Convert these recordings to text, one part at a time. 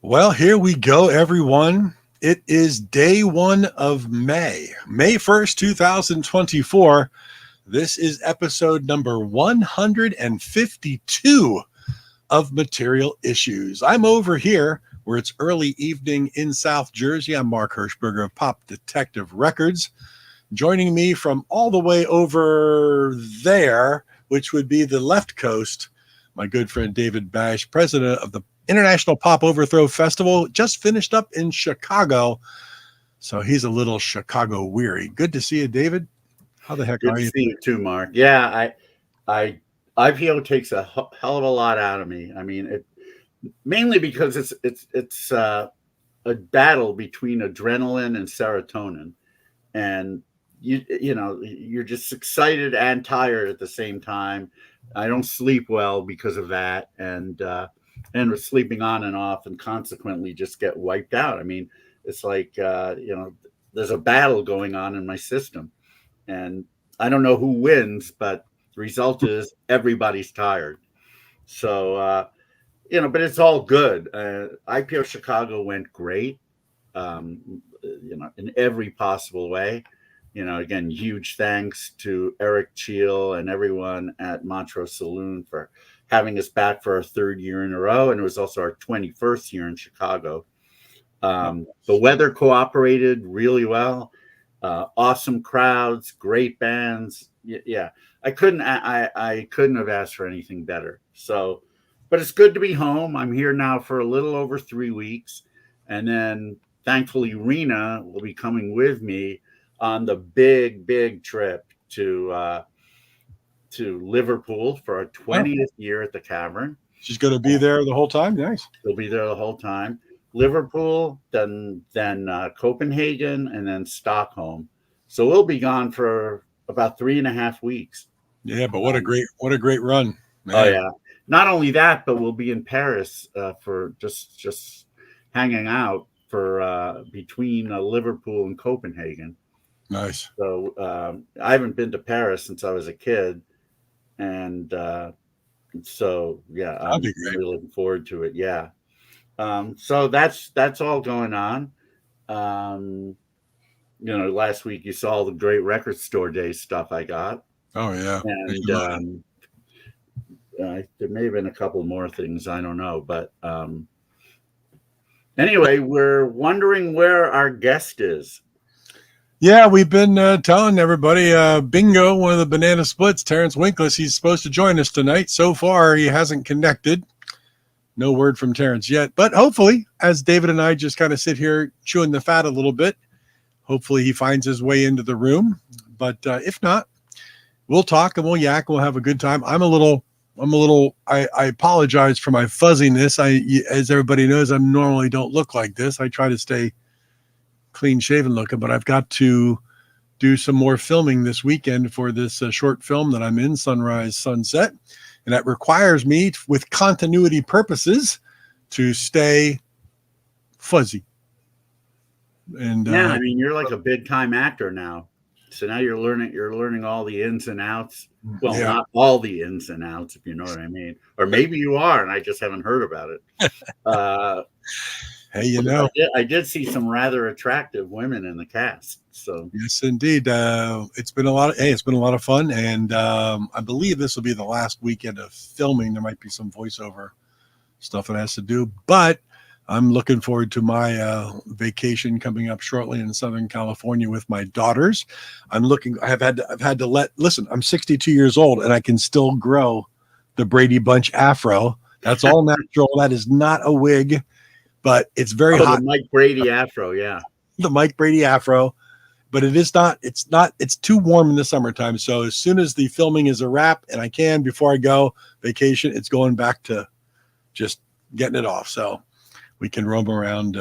Well, here we go, everyone. It is day one of May 1st, 2024. This is episode number 152 of Material Issues. I'm over here where it's early evening in South Jersey. I'm Mark Hershberger of Pop Detective Records. Joining me from all the way over there, which would be the left coast, my good friend David Bash, president of the International Pop Overthrow Festival, just finished up in Chicago. So he's a little Chicago weary. Good to see you, David. How the heck Good are to you? see you too, Mark. Yeah, IPO takes a hell of a lot out of me. I mean, it mainly because it's a battle between adrenaline and serotonin, and you're just excited and tired at the same time. I don't sleep well because of that, and we're sleeping on and off, and consequently just get wiped out. I mean, it's like there's a battle going on in my system, and I don't know who wins, but the result is everybody's tired. So but it's all good. IPO Chicago went great, in every possible way. Again, huge thanks to Eric Cheel and everyone at Montrose Saloon for having us back for our third year in a row. And it was also our 21st year in Chicago. The weather cooperated really well. Awesome crowds, great bands. Yeah, I couldn't have asked for anything better. So, but it's good to be home. I'm here now for a little over 3 weeks, and then thankfully Rena will be coming with me on the big trip to Liverpool for our 20th year at the Cavern. She's going to be there the whole time. Nice. She'll be there the whole time. Liverpool, then Copenhagen, and then Stockholm. So we'll be gone for about 3.5 weeks. Yeah, but what a great run. Man. Oh yeah. Not only that, but we'll be in Paris for just hanging out for between Liverpool and Copenhagen. Nice. So I haven't been to Paris since I was a kid, and so yeah, I'm really looking forward to it. Yeah. So that's all going on. Last week you saw the great record store day stuff I got. Oh yeah. And there may have been a couple more things, I don't know, but anyway, we're wondering where our guest is. Yeah, we've been telling everybody, bingo, one of the Banana Splits, Terence Winkless, he's supposed to join us tonight. So far, he hasn't connected. No word from Terence yet, but hopefully, as David and I just kind of sit here chewing the fat a little bit, hopefully he finds his way into the room. But if not, we'll talk and we'll yak. We'll have a good time. I apologize for my fuzziness. As everybody knows, I normally don't look like this. I try to stay clean shaven looking, but I've got to do some more filming this weekend for this short film that I'm in, Sunrise Sunset. And that requires me, with continuity purposes, to stay fuzzy. And yeah, I mean, you're like a big time actor now. So now you're learning all the ins and outs. Well, yeah. Not all the ins and outs, if you know what I mean. Or maybe you are, and I just haven't heard about it. Hey, I did see some rather attractive women in the cast. So yes, indeed. It's been a lot of fun, and I believe this will be the last weekend of filming. There might be some voiceover stuff that has to do, but I'm looking forward to my vacation coming up shortly in Southern California with my daughters. I've had to listen. I'm 62 years old, and I can still grow the Brady Bunch afro. That's all natural. That is not a wig. But it's very hot. The Mike Brady afro, yeah. The Mike Brady afro. But it's too warm in the summertime. So as soon as the filming is a wrap and I can, before I go vacation, it's going back to just getting it off. So we can roam around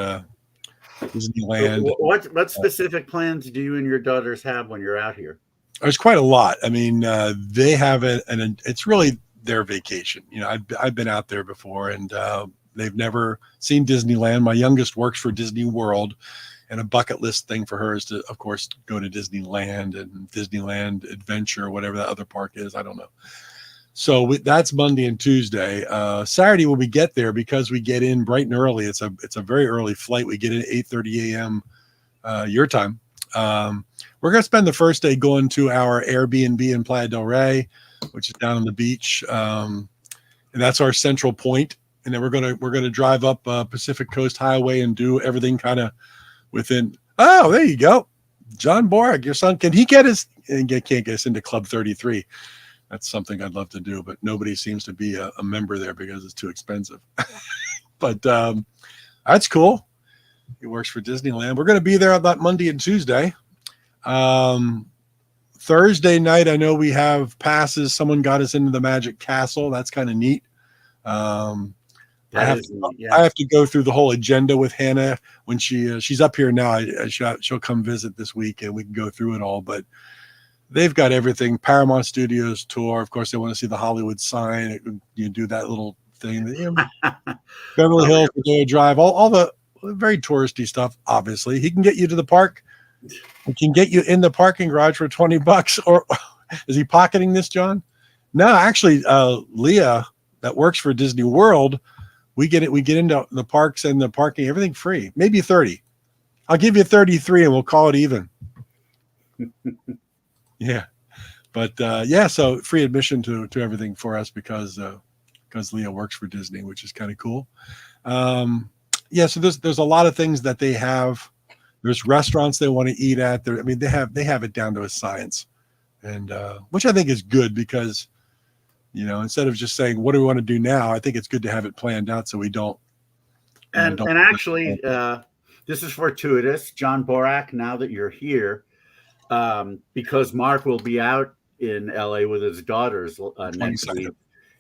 Disneyland. So what specific plans do you and your daughters have when you're out here? There's quite a lot. I mean, they have it's really their vacation. I've been out there before, and they've never seen Disneyland. My youngest works for Disney World, and a bucket list thing for her is to, of course, go to Disneyland and Disneyland Adventure, whatever that other park is. I don't know. So that's Monday and Tuesday. Saturday when we get there, because we get in bright and early. It's a very early flight. We get in at 8:30 a.m. Your time. We're going to spend the first day going to our Airbnb in Playa del Rey, which is down on the beach, and that's our central point. And then we're gonna drive up Pacific Coast Highway and do everything kind of within. Oh, there you go, John Borak, your son. Can he get us? And can't get us into Club 33. That's something I'd love to do, but nobody seems to be a member there because it's too expensive. But that's cool. He works for Disneyland. We're going to be there on that Monday and Tuesday. Thursday night, I know we have passes. Someone got us into the Magic Castle. That's kind of neat. I have to go through the whole agenda with Hannah when she's up here now. She'll come visit this week and we can go through it all. But they've got everything. Paramount Studios tour. Of course, they want to see the Hollywood sign. You do that little thing. Beverly Hills, Rodeo Drive, all the very touristy stuff. Obviously, he can get you to the park. He can get you in the parking garage for $20. Or is he pocketing this, John? No, actually, Leah, that works for Disney World, we get into the parks and the parking, everything free. Maybe 30. I'll give you 33 and we'll call it even. Yeah. But so free admission to everything for us because Leah works for Disney, which is kind of cool. So there's a lot of things that they have. There's restaurants they want to eat at. They have it down to a science, and which I think is good because, instead of just saying what do we want to do now, I think it's good to have it planned out so we don't. And actually, this is fortuitous, John Borak. Now that you're here, because Mark will be out in LA with his daughters next week.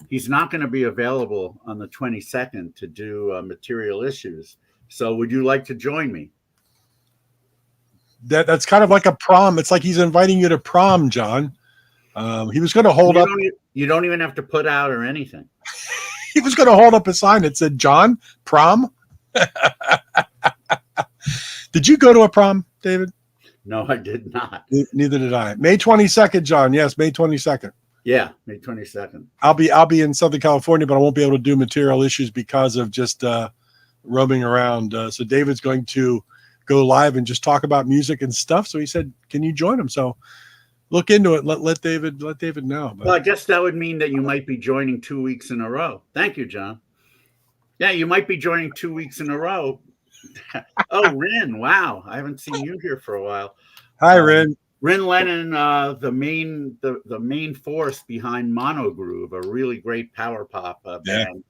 He's not going to be available on the 22nd to do material issues. So would you like to join me? That's kind of like a prom. It's like he's inviting you to prom, John. He was going to hold up. You don't even have to put out or anything. He was going to hold up a sign that said, John, prom. Did you go to a prom, David? No, I did not. Neither did I. May 22nd, John. Yes, May 22nd. Yeah, May 22nd. I'll be in Southern California, but I won't be able to do material issues because of just roaming around. So David's going to go live and just talk about music and stuff. So he said, "Can you join him?" So look into it. Let David know. Well, I guess that would mean that you might be joining 2 weeks in a row. Thank you, John. Yeah, you might be joining 2 weeks in a row. Oh, Rin! Wow, I haven't seen you here for a while. Hi, Rin. Rin Lennon, the main force behind Monogroove, a really great power pop band.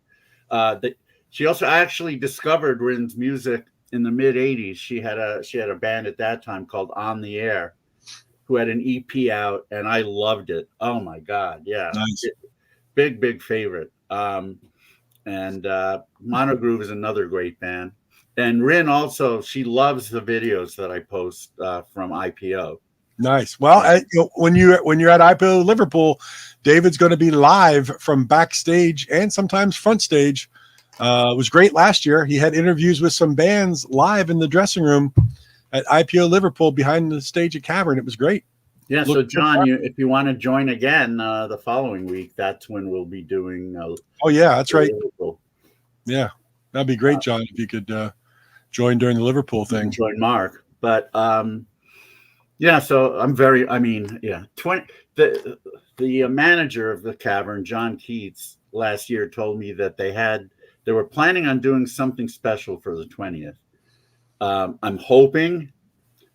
She also actually discovered Rin's music in the mid '80s. She had a band at that time called On the Air, who had an EP out, and I loved it. Oh my God, yeah, nice. Big favorite. And Monogroove is another great band. And Rin also, she loves the videos that I post from IPO. Nice. Well, when you're at IPO Liverpool, David's going to be live from backstage and sometimes front stage. It was great last year. He had interviews with some bands live in the dressing room at IPO Liverpool behind the stage at Cavern. It was great. Yeah. So John, if you want to join again the following week, that's when we'll be doing. That's right. Liverpool. Yeah, that'd be great, John, if you could join during the Liverpool thing. Join Mark, but. So I'm the manager of the Cavern, John Keats, last year told me that they were planning on doing something special for the 20th. I'm hoping,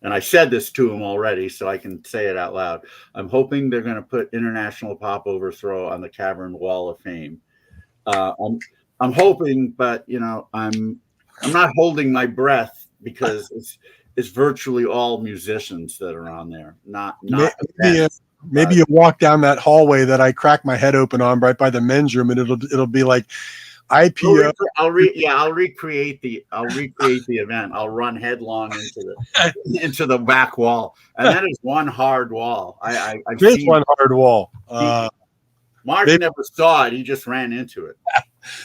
and I said this to him already, so I can say it out loud. I'm hoping they're going to put International Pop Overthrow on the Cavern Wall of Fame. I'm hoping, but I'm not holding my breath because it's virtually all musicians that are on there. Maybe you walk down that hallway that I crack my head open on right by the men's room, and it'll be like IPO. I'll recreate the event. I'll run headlong into the back wall, and that is one hard wall. I've seen one hard wall. Mark never saw it. He just ran into it.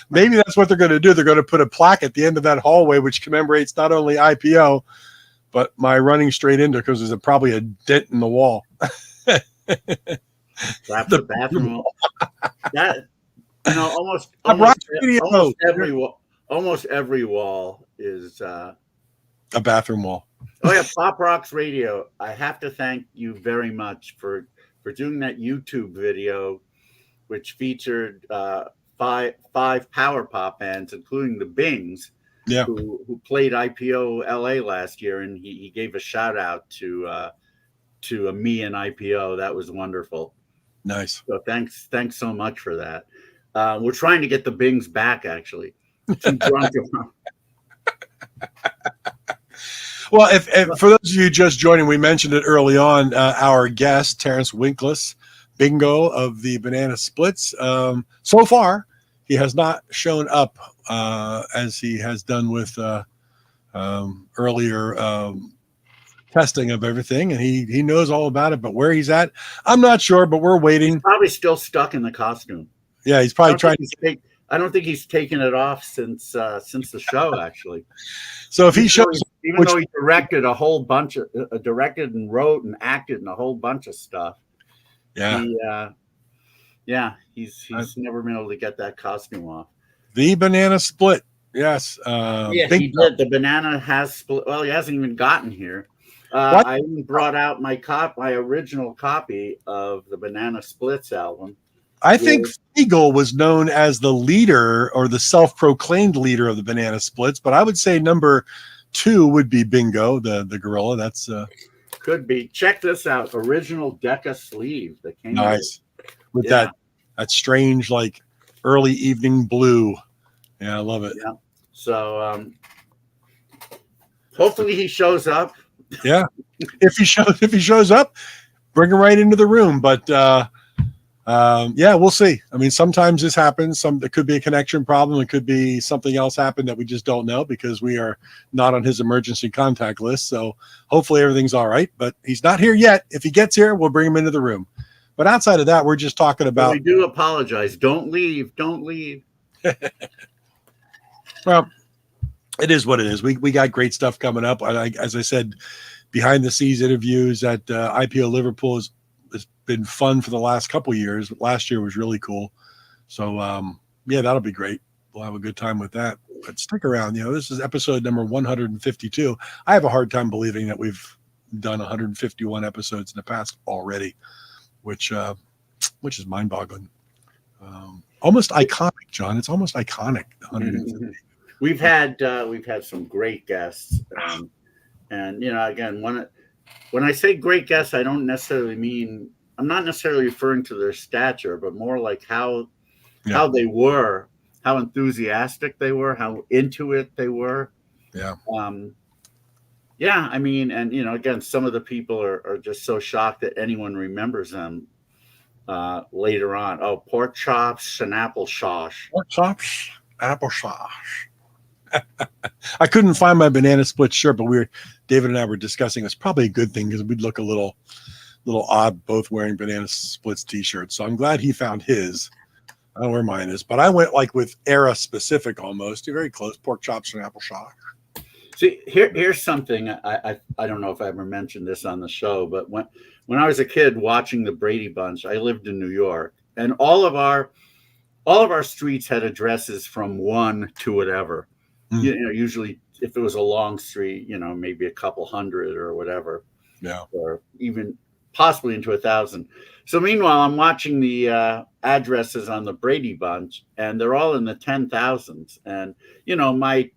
Maybe that's what they're going to do. They're going to put a plaque at the end of that hallway, which commemorates not only IPO, but my running straight into, because there's probably a dent in the wall. That's the bathroom wall. That almost Pop Rock almost Radio. almost every wall is A bathroom wall. oh yeah, Pop Rocks Radio. I have to thank you very much for doing that YouTube video, which featured five power pop bands, including the Bings, Yeah. who played IPO LA last year, and he gave a shout out to me and IPO. That was wonderful. Nice. So thanks so much for that. We're trying to get the Bings back, actually. Too drunk. Well, if for those of you just joining, we mentioned it early on. Our guest, Terence Winkless, Bingo of the Banana Splits. So far, he has not shown up as he has done with earlier testing of everything, and he knows all about it. But where he's at, I'm not sure. But we're waiting. He's probably still stuck in the costume. Yeah, he's probably trying to. I don't think he's taken it off since the show, actually. So if he shows, even though he directed a whole bunch of directed and wrote and acted in a whole bunch of stuff, he's never been able to get that costume off. The Banana Split, yes, he did. The banana has split. Well, he hasn't even gotten here. I even brought out my original copy of the Banana Splits album. I think Eagle was known as the leader or the self-proclaimed leader of the Banana Splits, but I would say number 2 would be Bingo, the gorilla. That's could be. Check this out: original Decca sleeve that came nice with that strange like early evening blue. Yeah, I love it. Yeah. So hopefully he shows up. Yeah, if he shows up, bring him right into the room. But we'll see. I mean, sometimes this happens. It could be a connection problem. It could be something else happened that we just don't know because we are not on his emergency contact list. So hopefully everything's all right. But he's not here yet. If he gets here, we'll bring him into the room. But outside of that, we're just talking about. We do apologize. Don't leave. Don't leave. Well, it is what it is. We got great stuff coming up. As I said, behind the scenes interviews at IPO Liverpool has been fun for the last couple of years. Last year was really cool. So that'll be great. We'll have a good time with that. But stick around. This is episode number 152. I have a hard time believing that we've done 151 episodes in the past already, which is mind-boggling. Almost iconic, John. It's almost iconic. 150. We've had some great guests, and again, when I say great guests, I don't necessarily mean, I'm not necessarily referring to their stature, but more like how they were, how enthusiastic they were, how into it they were. Yeah. I mean, and again, some of the people are just so shocked that anyone remembers them later on. Oh, pork chops and apple sauce. Pork chops, apple sauce. I couldn't find my Banana Split shirt, but David and I were discussing it's probably a good thing because we'd look a little odd both wearing Banana Splits t-shirts. So I'm glad he found his. I don't know where mine is, but I went like with era specific almost. You're very close. Pork chops and apple sauce. See, here's something I don't know if I ever mentioned this on the show, but when I was a kid watching the Brady Bunch, I lived in New York, and all of our streets had addresses from 1 to whatever. Usually if it was a long street, maybe a couple hundred or whatever. Yeah. Or even possibly into 1,000. So meanwhile, I'm watching the addresses on the Brady Bunch, and they're all in the 10,000s. And, my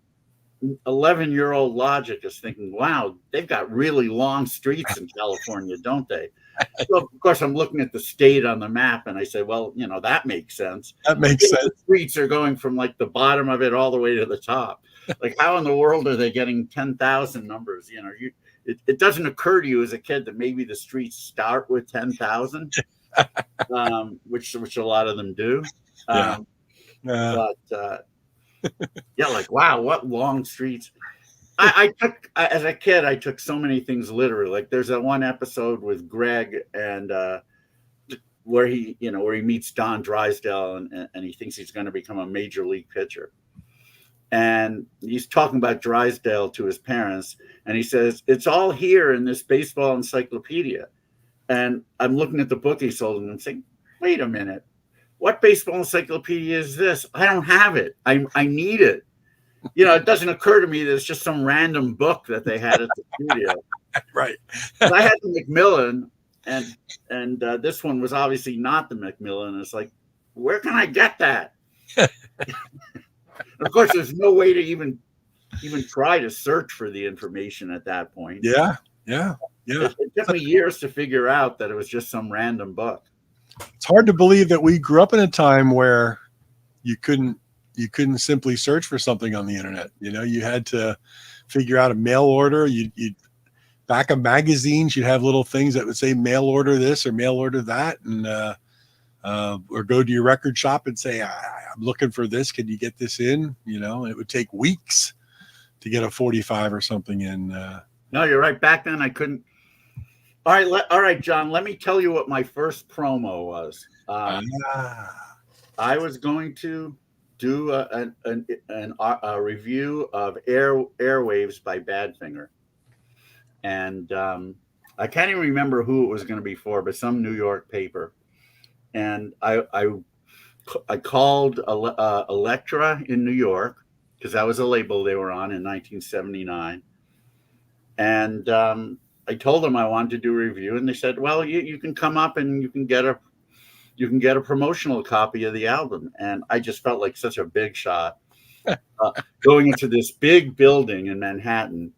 11-year-old logic is thinking, wow, they've got really long streets in California, don't they? So of course, I'm looking at the state on the map, and I say, well, that makes sense. That makes sense. The streets are going from like the bottom of it all the way to the top. Like, how in the world are they getting 10,000 numbers? It doesn't occur to you as a kid that maybe the streets start with 10,000, which a lot of them do. But like, wow, what long streets. As a kid, I took so many things literally. Like, there's that one episode with Greg and where he meets Don Drysdale and he thinks he's going to become a major league pitcher. And he's talking about Drysdale to his parents, and he says, it's all here in this baseball encyclopedia. And I'm looking at the book he sold, and I'm saying, wait a minute. what baseball encyclopedia is this? I don't have it. I need it. You know, it doesn't occur to me that it's just some random book that they had at the studio. Right. I had the Macmillan, and this one was obviously not the Macmillan. It's like, where can I get that? Of course, there's no way to even try to search for the information at that point. Yeah. It took me years to figure out that it was just some random book. It's hard to believe that we grew up in a time where you couldn't simply search for something on the internet. You know, you had to figure out a mail order. You'd back of magazines, you'd have little things that would say mail order this or mail order that, and or go to your record shop and say, I'm looking for this. Can you get this in? You know, it would take weeks to get a 45 or something in. No, you're right. Back then I couldn't. All right, John, let me tell you what my first promo was. I was going to do a review of Airwaves by Badfinger. And I can't even remember who it was going to be for, but some New York paper. And I called Elektra in New York, because that was a label they were on in 1979. And I told them I wanted to do a review, and they said, well, you can come up and you can get a promotional copy of the album. And I just felt like such a big shot going into this big building in Manhattan,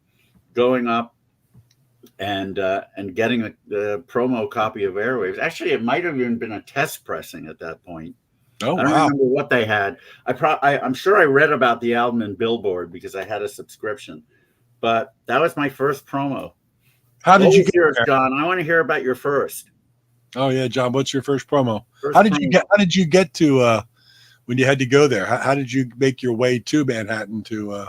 going up and getting the promo copy of Airwaves. Actually, it might have even been a test pressing at that point. Oh, I don't wow. remember what they had. I'm sure I read about the album in Billboard because I had a subscription. But that was my first promo. How did you get yours, there? John? I want to hear about your first. Oh yeah, John. What's your first promo? How did you get to when you had to go there? How did you make your way to Manhattan to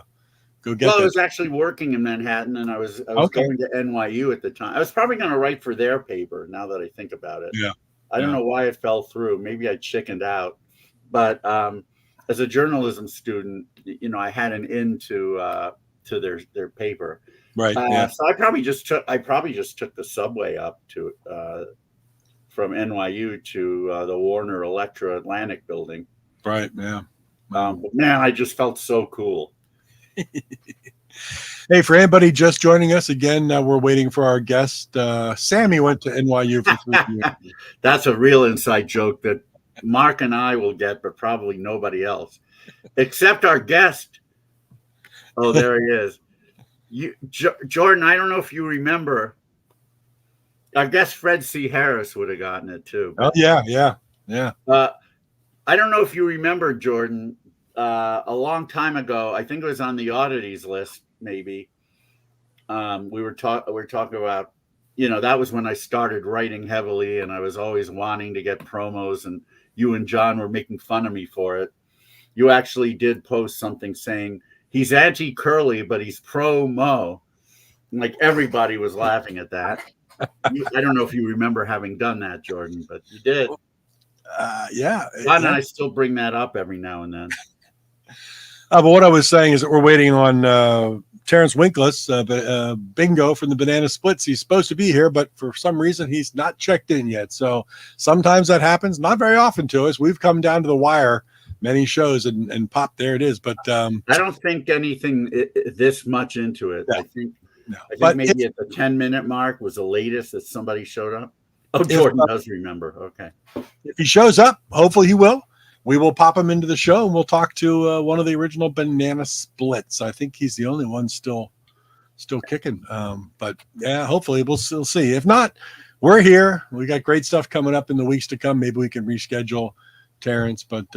go get? Well, I was actually working in Manhattan, and I was going to NYU at the time. I was probably going to write for their paper. Now that I think about it, yeah. I don't know why it fell through. Maybe I chickened out. But as a journalism student, you know, I had an in to their paper. Right. Yeah. So I probably just took the subway up to from NYU to the Warner Elektra Atlantic building. Right. Yeah. But man, I just felt so cool. Hey, for anybody just joining us again, we're waiting for our guest. Sammy went to NYU for 3 years. That's a real inside joke that Mark and I will get, but probably nobody else, except our guest. Oh, there he is. Jordan, I don't know if you remember. Our guest Fred C. Harris would have gotten it too. Oh yeah. I don't know if you remember, Jordan. A long time ago, I think it was on the oddities list. Maybe we were talking about. You know, that was when I started writing heavily, and I was always wanting to get promos, and you and John were making fun of me for it. You actually did post something saying he's anti-Curly, but he's pro-Mo. Like, everybody was laughing at that. I don't know if you remember having done that, Jordan, but you did. Yeah. And I still bring that up every now and then. But what I was saying is that we're waiting on Terence Winkless, Bingo from the Banana Splits. He's supposed to be here, but for some reason he's not checked in yet. So sometimes that happens, not very often to us. We've come down to the wire many shows and pop, there it is. But I don't think anything this much into it. Yeah. I think maybe at the 10-minute mark was the latest that somebody showed up. Oh, Jordan does remember. Okay. If he shows up, hopefully he will. We will pop him into the show, and we'll talk to one of the original Banana Splits. I think he's the only one still kicking. But yeah, hopefully we'll still see. If not, we're here. We got great stuff coming up in the weeks to come. Maybe we can reschedule Terence. But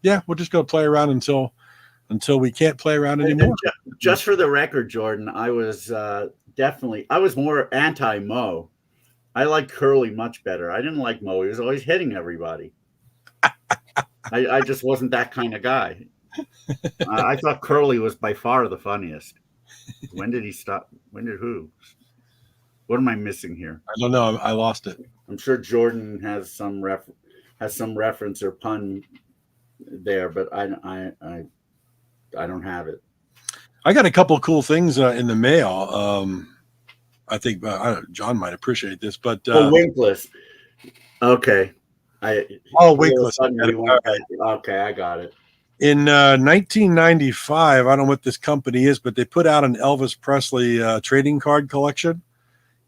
yeah, we're just going to play around until we can't play around anymore. Just for the record, Jordan, I was more anti-Mo. I liked Curly much better. I didn't like Mo. He was always hitting everybody. I just wasn't that kind of guy. I thought Curly was by far the funniest. When did he stop? When did who? What am I missing here? I don't know. I lost it. I'm sure Jordan has some reference or pun there, but I don't have it. I got a couple of cool things in the mail. I think John might appreciate this, but Winkless. Okay. Oh, all of a Winkless. sudden we went back. Okay, I got it. In 1995, I don't know what this company is, but they put out an Elvis Presley trading card collection,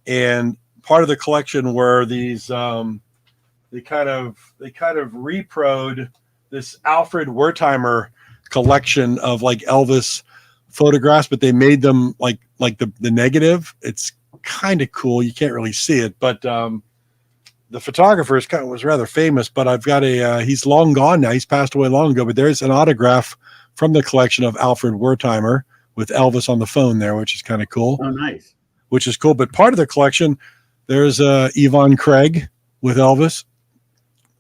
and part of the collection were these. They kind of reproed this Alfred Wertheimer collection of like Elvis photographs, but they made them like the negative. It's kind of cool. You can't really see it, but the photographer was rather famous. But I've got he's long gone now. He's passed away long ago. But there's an autograph from the collection of Alfred Wertheimer with Elvis on the phone there, which is kind of cool. Oh, nice. Which is cool. But part of the collection, there's Yvonne Craig with Elvis.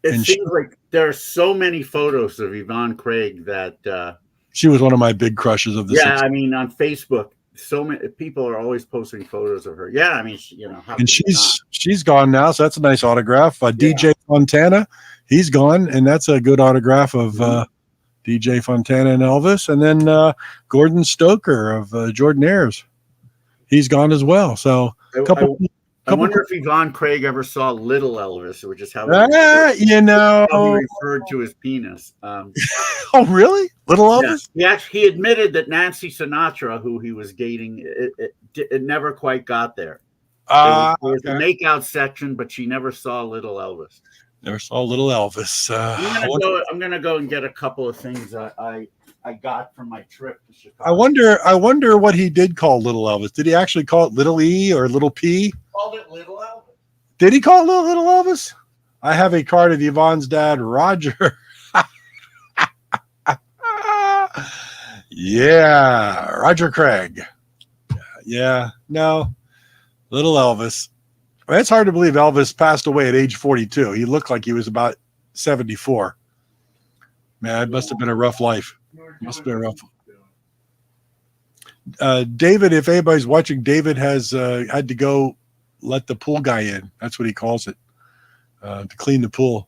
It seems like there are so many photos of Yvonne Craig that she was one of my big crushes of the 60s. I mean, on Facebook, so many people are always posting photos of her. Yeah, I mean, and she's gone now, so that's a nice autograph. DJ Fontana, he's gone, and that's a good autograph of DJ Fontana and Elvis. And then Gordon Stoker of Jordanaires, he's gone as well. So a couple. I wonder if Yvonne Craig ever saw Little Elvis, which is how he referred to his penis. Oh, really? Little Elvis? Yeah. He admitted that Nancy Sinatra, who he was dating, it never quite got there. There was a makeout section, but she never saw Little Elvis. Never saw Little Elvis. I'm gonna go and get a couple of things I got from my trip to Chicago. I wonder what he did call Little Elvis. Did he actually call it Little E or Little P? Called it Little Elvis. Did he call it Little Elvis? I have a card of Yvonne's dad, Roger. Yeah, Roger Craig. Yeah, no, Little Elvis. I mean, it's hard to believe Elvis passed away at age 42. He looked like he was about 74. Man, it must have been a rough life. Must have been a rough. David, if anybody's watching, David has had to go let the pool guy in. That's what he calls it, to clean the pool.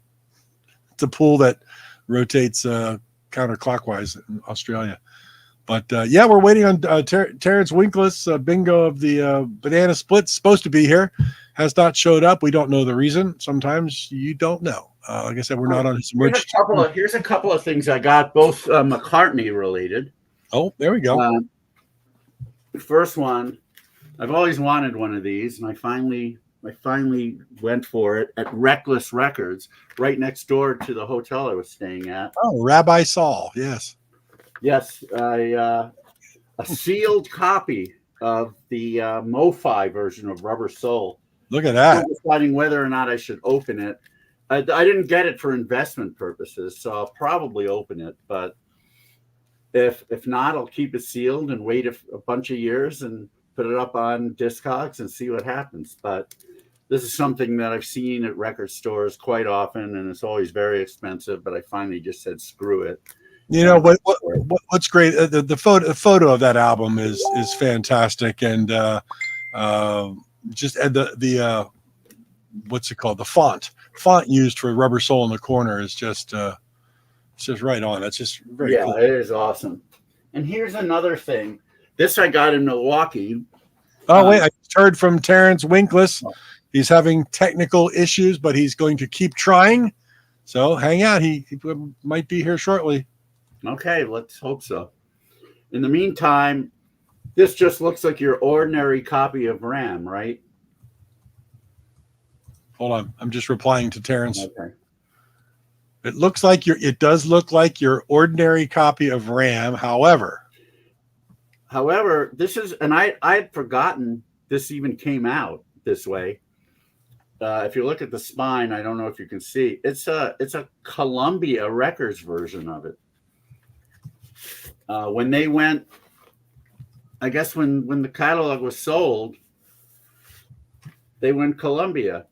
It's a pool that rotates counterclockwise in Australia. But we're waiting on Terence Winkless, bingo of the Banana Splits, supposed to be here, has not showed up. We don't know the reason. Sometimes you don't know. Like I said, we're not on his merch. Here's a couple of things I got, both McCartney related. Oh, there we go. First one, I've always wanted one of these, and I finally went for it at Reckless Records, right next door to the hotel I was staying at. Oh, Rabbi Saul, yes. Yes, a sealed copy of the MoFi version of Rubber Soul. Look at that. I'm deciding whether or not I should open it. I didn't get it for investment purposes, so I'll probably open it. But if not, I'll keep it sealed and wait a bunch of years and put it up on Discogs and see what happens. But this is something that I've seen at record stores quite often, and it's always very expensive. But I finally just said, screw it. You know what's great? The photo of that album is fantastic, and just the what's it called? The font used for Rubber Soul in the corner is just it's just right on. That's just very cool. It is awesome. And here's another thing. This I got in Milwaukee. Oh wait, I just heard from Terence Winkless. He's having technical issues, but he's going to keep trying. So hang out. He might be here shortly. Okay, let's hope so. In the meantime, this just looks like your ordinary copy of RAM, right? Hold on. I'm just replying to Terence. Okay. It does look like your ordinary copy of RAM. However, this is, and I had forgotten this even came out this way. If you look at the spine, I don't know if you can see, it's a Columbia Records version of it. When they went, I guess when the catalog was sold, they went Columbia.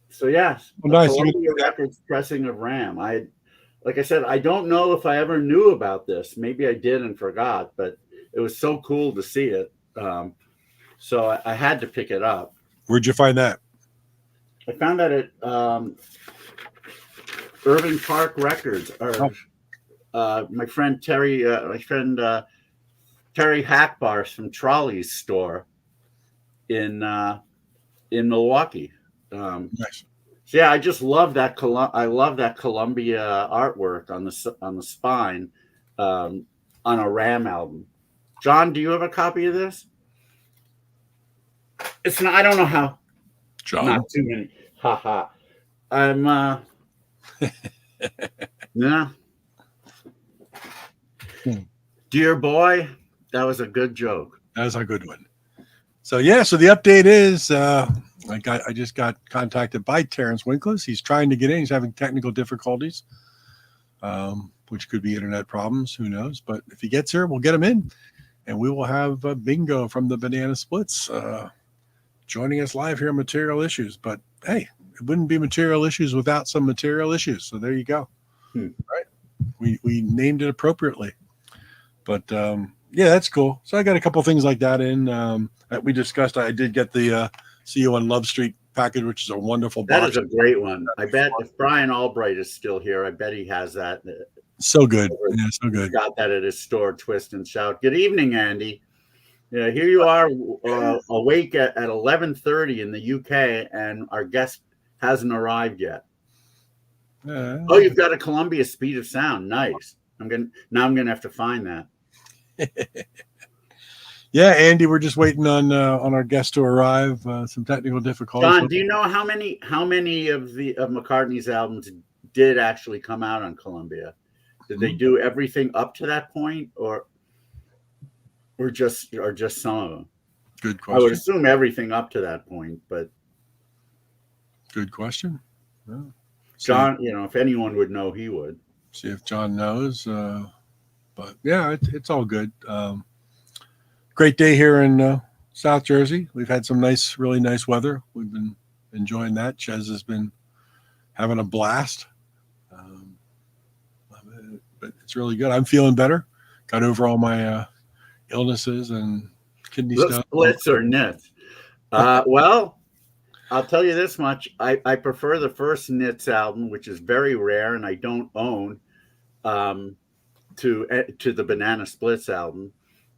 So yes, nice. Columbia Records pressing of RAM. Like I said, I don't know if I ever knew about this. Maybe I did and forgot, but it was so cool to see it. So I had to pick it up. Where'd you find that? I found that at Irving Park Records. My friend Terry Hackbars from Trolley's store in Milwaukee. Nice. So yeah, I just love that. I love that Columbia artwork on the spine on a Ram album. John, do you have a copy of this? It's not. I don't know how. John. Not too many. Ha ha. I'm. Yeah. Dear boy, that was a good joke. That was a good one. So yeah, so the update is I just got contacted by Terence Winkless. He's trying to get in. He's having technical difficulties, which could be internet problems. Who knows? But if he gets here, we'll get him in, and we will have Bingo from the Banana Splits joining us live here on Material Issues. But hey, it wouldn't be Material Issues without some material issues. So there you go. Right? We named it appropriately. But yeah, that's cool. So I got a couple things like that in that we discussed. I did get the See You on Love Street package, which is a wonderful box. That is a great one. I bet if Brian Albright is still here, I bet he has that. So good. Yeah, so good. Got that at his store, Twist and Shout. Good evening, Andy. Yeah, here you are awake at 11:30 in the UK, and our guest hasn't arrived yet. Oh, you've got a Columbia Speed of Sound. Nice. I'm gonna have to find that. Yeah, Andy, we're just waiting on our guest to arrive. Some technical difficulties. John, do you know how many of McCartney's albums did actually come out on Columbia? Did they do everything up to that point, or just some of them? Good question. I would assume everything up to that point, but good question. Yeah. John, if anyone would know, he would. See if John knows. But yeah, it's all good. Great day here in South Jersey. We've had some really nice weather. We've been enjoying that. Ches has been having a blast. But it's really good. I'm feeling better. Got over all my illnesses and kidney stuff. Splits or nits. Well, I'll tell you this much. I prefer the first Nits album, which is very rare and I don't own, to the Banana Splits album.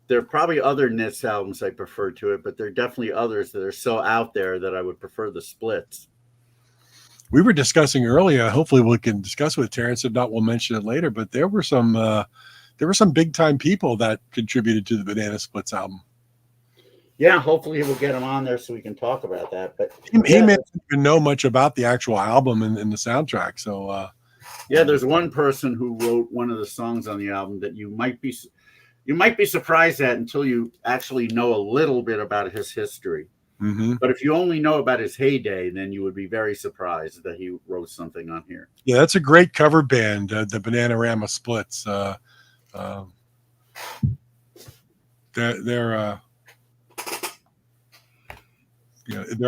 There are probably other Nits albums I prefer to it, but there are definitely others that are so out there that I would prefer the Splits. We were discussing earlier. Hopefully, we can discuss with Terence. If not, we'll mention it later. But there were some big time people that contributed to the Banana Splits album. Yeah, hopefully we'll get him on there so we can talk about that. But he may not even know much about the actual album and the soundtrack. So yeah, there's one person who wrote one of the songs on the album that you might be surprised at until you actually know a little bit about his history. Mm-hmm. But if you only know about his heyday, then you would be very surprised that he wrote something on here. Yeah, that's a great cover band, the Bananarama Splits. They're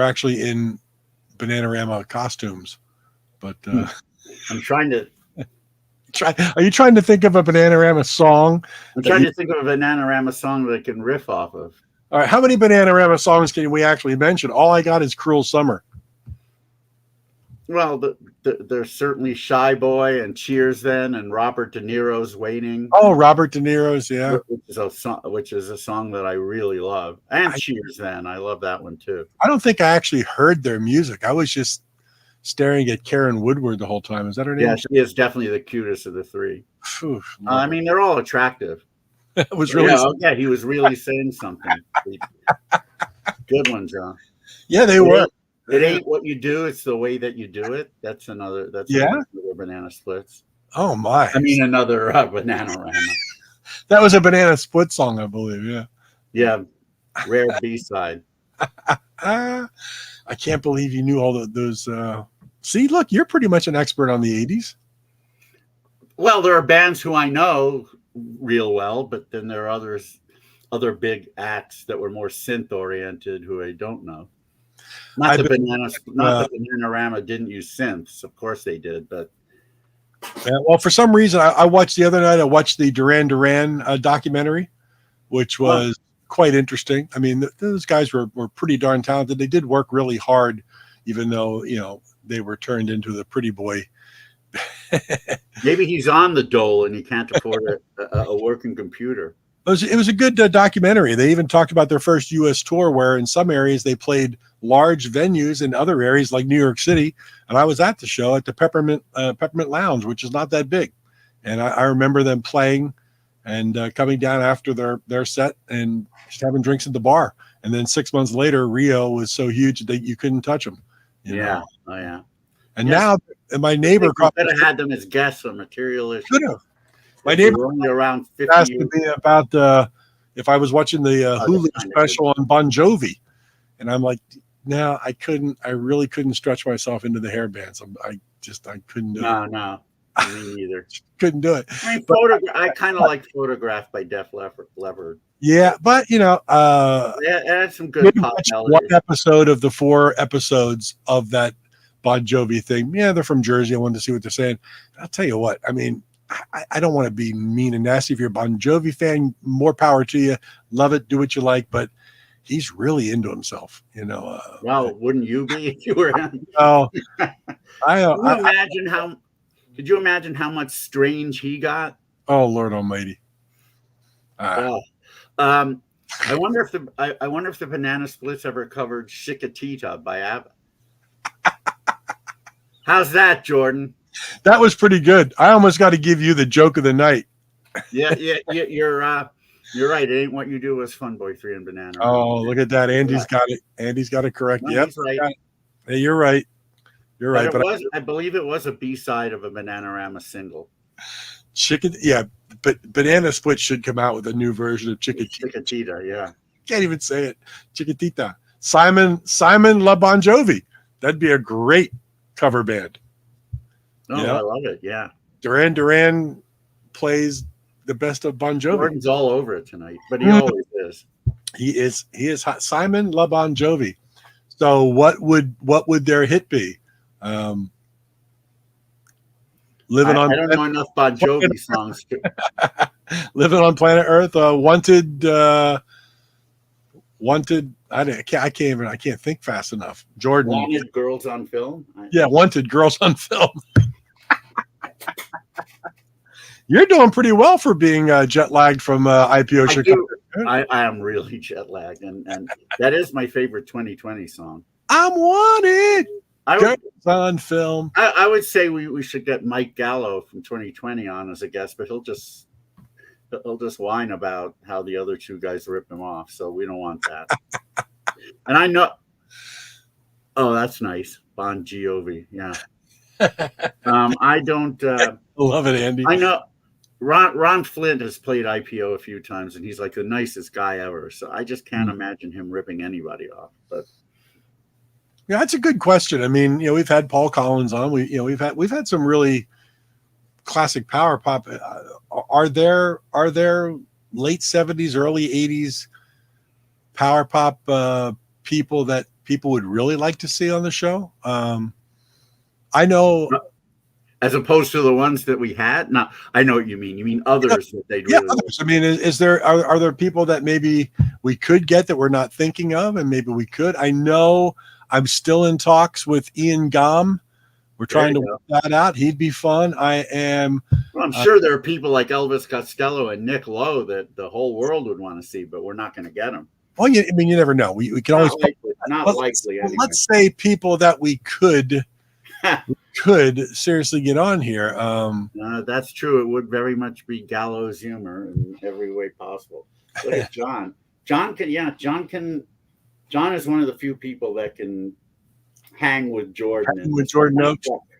actually in Bananarama costumes, but I'm trying to. Are you trying to think of a Bananarama song? I'm trying to think of a Bananarama song that I can riff off of. All right, how many Bananarama songs can we actually mention? All I got is "Cruel Summer." Well, there's certainly "Shy Boy" and "Cheers" then, and Robert De Niro's "Waiting." Oh, Robert De Niro's, yeah, which is a song that I really love, and "Cheers" then, I love that one too. I don't think I actually heard their music. I was just staring at Karen Woodward the whole time. Is that her name? Yeah, she is definitely the cutest of the three. I mean, they're all attractive. It was really yeah, he was really saying something. Good one, John. Yeah, they were. It ain't what you do, it's the way that you do it. That's another Banana Splits. Oh my. I mean another Bananarama. That was a Banana Split song, I believe. Yeah. Yeah. Rare B-side. I can't believe you knew all those see, look, you're pretty much an expert on the 80s. Well, there are bands who I know real well, but then there are other big acts that were more synth oriented who I don't know. Not the Bananarama didn't use synths, of course they did, but well, for some reason I watched the other night. I watched the Duran Duran documentary, which was quite interesting. I mean, those guys were pretty darn talented. They did work really hard, even though they were turned into the pretty boy. Maybe he's on the dole and he can't afford a working computer. It was a good documentary. They even talked about their first U.S. tour, where in some areas they played large venues, in other areas like New York City. And I was at the show at the Peppermint Lounge, which is not that big. And I remember them playing and coming down after their set and just having drinks at the bar. And then 6 months later, Rio was so huge that you couldn't touch them. You know? Oh yeah. And now my neighbor could have had them as guests on Material Issue. Could have. My neighbor only around 50 asked years. me about if I was watching the Hulu special on Bon Jovi, and I'm like, no, I couldn't. I really couldn't stretch myself into the hair bands. I couldn't do it. No, me neither. Couldn't do it. I mean, I kind of like Photograph by Def Leppard. Yeah, but it had some good pop melodies. One episode of the 4 episodes of that Bon Jovi thing. Yeah, they're from Jersey. I wanted to see what they're saying. I'll tell you what. I mean, I don't want to be mean and nasty. If you're a Bon Jovi fan, more power to you. Love it. Do what you like. But he's really into himself, Well, wouldn't you be if you were him? Oh, could you imagine how much Strange he got? Oh, Lord Almighty! I wonder if the Banana Splits ever covered "Chiquitita" by ABBA. How's that, Jordan? That was pretty good. I almost got to give you the joke of the night. Yeah, you're right. It ain't what you do as Fun Boy 3 and Banana. Oh, look at that. Andy's got it. Andy's got it correct. No, yep. Right. Hey, you're right. You're right. But I believe it was a B-side of a Bananarama single. But Banana Split should come out with a new version of Chiquitita, yeah. Can't even say it. Chiquitita. Simon La Bon Jovi. That'd be a great cover band. Oh, I love it. Yeah. Duran plays the best of Bon Jovi. Jordan's all over it tonight, but he always is. He is hot. Simon La Bon Jovi. So what would their hit be? Living on. I don't know enough Bon Jovi songs. Living on Planet Earth. Wanted. I can't think fast enough. Jordan. Wanted Girls on Film. Wanted Girls on Film. You're doing pretty well for being jet lagged from IPO Chicago. I am really jet lagged, and that is my favorite 2020 song. I'm wanted. Girls on Film. I would say we should get Mike Gallo from 2020 on as a guest, but he'll just whine about how the other two guys rip him off. So we don't want that. And I know. Oh, that's nice. Bon Jovi. Yeah. I don't. Love it, Andy. I know. Ron Flint has played IPO a few times, and he's like the nicest guy ever. So I just can't imagine him ripping anybody off. But yeah, that's a good question. I mean, we've had Paul Collins on. We've had some really classic power pop. Are there late 70s, early 80s power pop people that people would really like to see on the show? I know. As opposed to the ones that we had? No, I know what you mean. You mean others that they'd really others. I mean, are there people that maybe we could get that we're not thinking of, and maybe we could? I know I'm still in talks with Ian Gom. We're trying to work that out. He'd be fun. I am. Well, I'm sure there are people like Elvis Costello and Nick Lowe that the whole world would want to see, but we're not going to get them. Well, you never know. We can always not likely. Anyway. Let's say people that we could seriously get on here. That's true. It would very much be gallows humor in every way possible. Look at John. John is one of the few people that can hang with Jordan.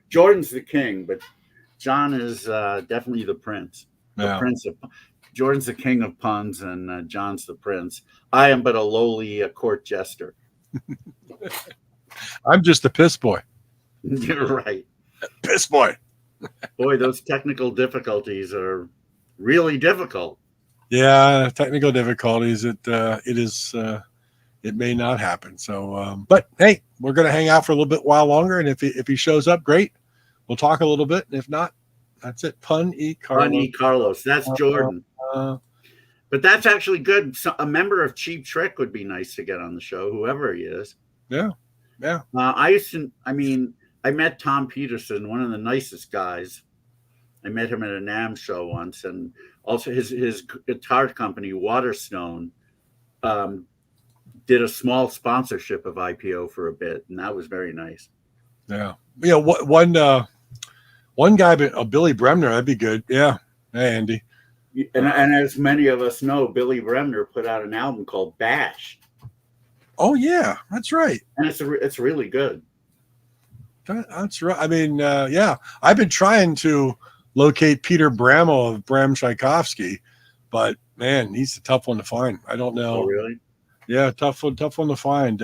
Jordan's the king, but John is definitely the prince. The prince of Jordan's the king of puns, and John's the prince. I am but a lowly court jester. I'm just a piss boy. You're right. Piss boy. Boy, those technical difficulties are really difficult. Yeah, technical difficulties. It may not happen. So, but hey, we're going to hang out for a little bit while longer, and if he shows up, great. We'll talk a little bit. And if not, that's it. Pun E. Carlos. That's Jordan. But that's actually good. So a member of Cheap Trick would be nice to get on the show, whoever he is. Yeah. I met Tom Peterson, one of the nicest guys. I met him at a NAMM show once, and also his guitar company Waterstone did a small sponsorship of IPO for a bit, and that was very nice. Yeah. One guy, Billy Bremner, that'd be good. Yeah. Hey, Andy. And as many of us know, Billy Bremner put out an album called Bash. Oh yeah, that's right. And it's really good. That's right. I mean, yeah, I've been trying to locate Peter Bramall of Bram Tchaikovsky, but man, he's a tough one to find. I don't know. Oh, really? Yeah, tough one to find.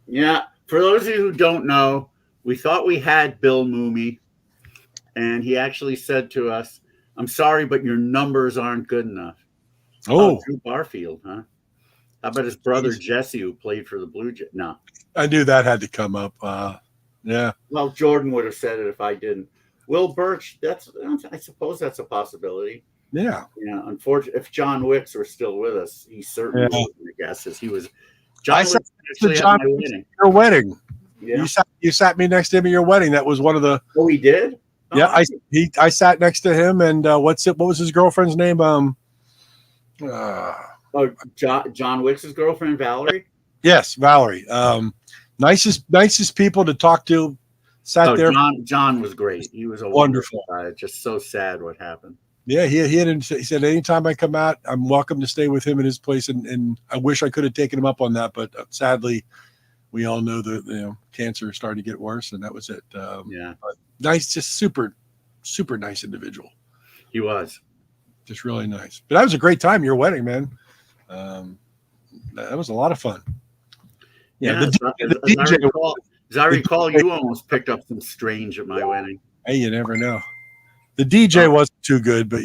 Yeah. For those of you who don't know, we thought we had Bill Mooney, and he actually said to us, "I'm sorry, but your numbers aren't good enough." Oh, Drew Barfield, huh? How about his brother Jesse, who played for the Blue Jays? No, I knew that had to come up. Yeah. Well, Jordan would have said it if I didn't. Will Birch, I suppose that's a possibility. Yeah. Yeah. Unfortunately, if John Wicks were still with us, he certainly would, I guess, as he was. John Wicks actually at my wedding. Your wedding. Yeah. You sat me next to him at your wedding. That was one of the. Oh, he did. Oh, yeah, I sat next to him, and what was his girlfriend's name? John Wicks's girlfriend, Valerie. Yes, Valerie. Nicest people to talk to. Sat there. John was great. He was a wonderful guy. Just so sad what happened. Yeah, he said anytime I come out, I'm welcome to stay with him at his place, and I wish I could have taken him up on that, but sadly, we all know that cancer started to get worse, and that was it. Nice, just super nice individual. He was just really nice. But that was a great time. Your wedding, man. That was a lot of fun. Yeah, the DJ. As I recall, you almost picked up some strange at my wedding. Hey, you never know. The DJ wasn't too good, but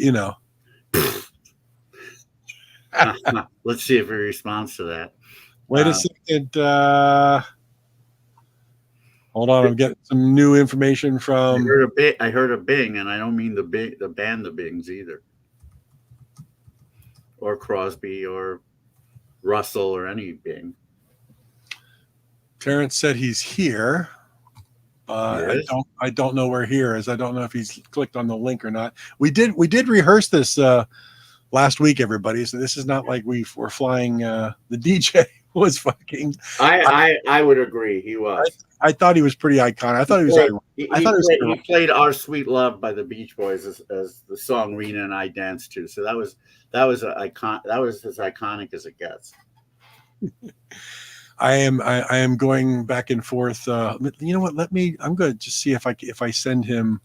Let's see if he responds to that. Wait a second. Hold on, I'm getting some new information from. I heard a Bing, and I don't mean the band the Bings either, or Crosby, or Russell, or any Bing. Terrence said he's here. I don't know where here is. I don't know if he's clicked on the link or not. We did rehearse this last week, everybody. So this is not like we were flying. The DJ was fucking. I would agree. He was. I thought he was pretty iconic. I thought he was. He played "Our Sweet Love" by the Beach Boys as the song Rena and I danced to. So that was an icon. That was as iconic as it gets. I am going back and forth. You know what? I'm going to just see if I send him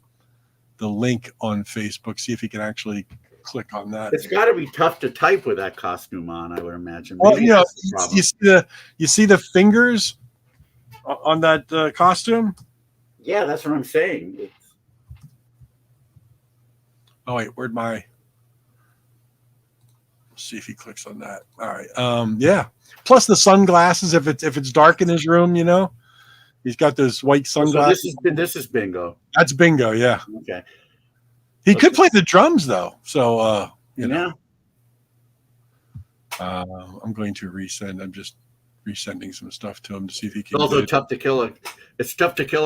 the link on Facebook, see if he can actually click on that. It's got to be tough to type with that costume on, I would imagine. Well, you see the fingers on that costume. Yeah, that's what I'm saying. Oh wait, where'd my? Let's see if he clicks on that. All right. Yeah. Plus the sunglasses. If it's dark in his room, he's got those white sunglasses. So this is bingo. That's bingo. Yeah. Okay. He could play the drums though. So Yeah. I'm going to resend. I'm just resending some stuff to him to see if he can. It's also tough to kill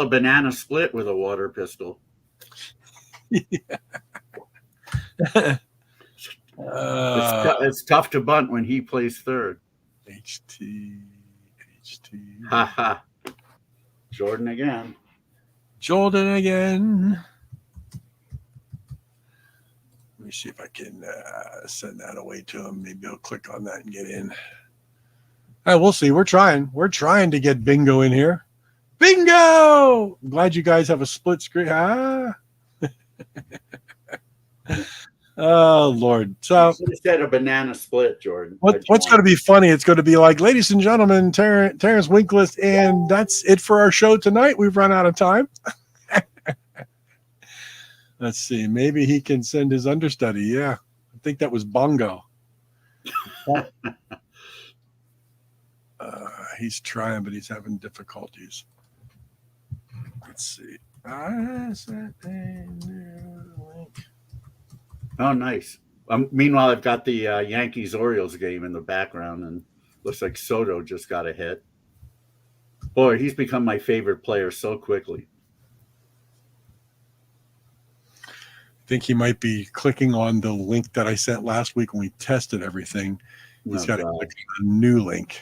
a banana split with a water pistol. Yeah. It's tough to bunt when he plays third. HT. Ha ha. Jordan again. Let me see if I can send that away to him. Maybe he'll click on that and get in. All right, we'll see. We're trying to get Bingo in here. Bingo! I'm glad you guys have a split screen. Oh, Lord. So instead of banana split, Jordan. What's going to be funny? It's going to be like, ladies and gentlemen, Terence Winkless, and that's it for our show tonight. We've run out of time. Let's see. Maybe he can send his understudy. Yeah. I think that was Bongo. He's trying, but he's having difficulties. Let's see. Oh, nice. Meanwhile, I've got the Yankees-Orioles game in the background, and looks like Soto just got a hit. Boy, he's become my favorite player so quickly. think he might be clicking on the link that I sent last week when we tested everything. He's got to click on a new link.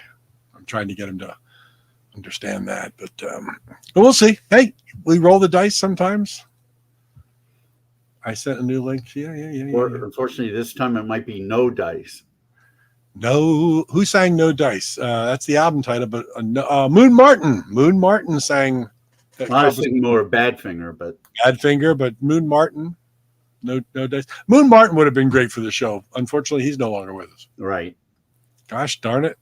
I'm trying to get him to understand that, but we'll see. Hey, we roll the dice sometimes. I sent a new link. Yeah. Unfortunately, this time it might be no dice. No, who sang No Dice? That's the album title, but Moon Martin. Moon Martin sang. I was thinking more of Badfinger, but Moon Martin. No Dice. Moon Martin would have been great for the show. Unfortunately, he's no longer with us. Right. Gosh darn it.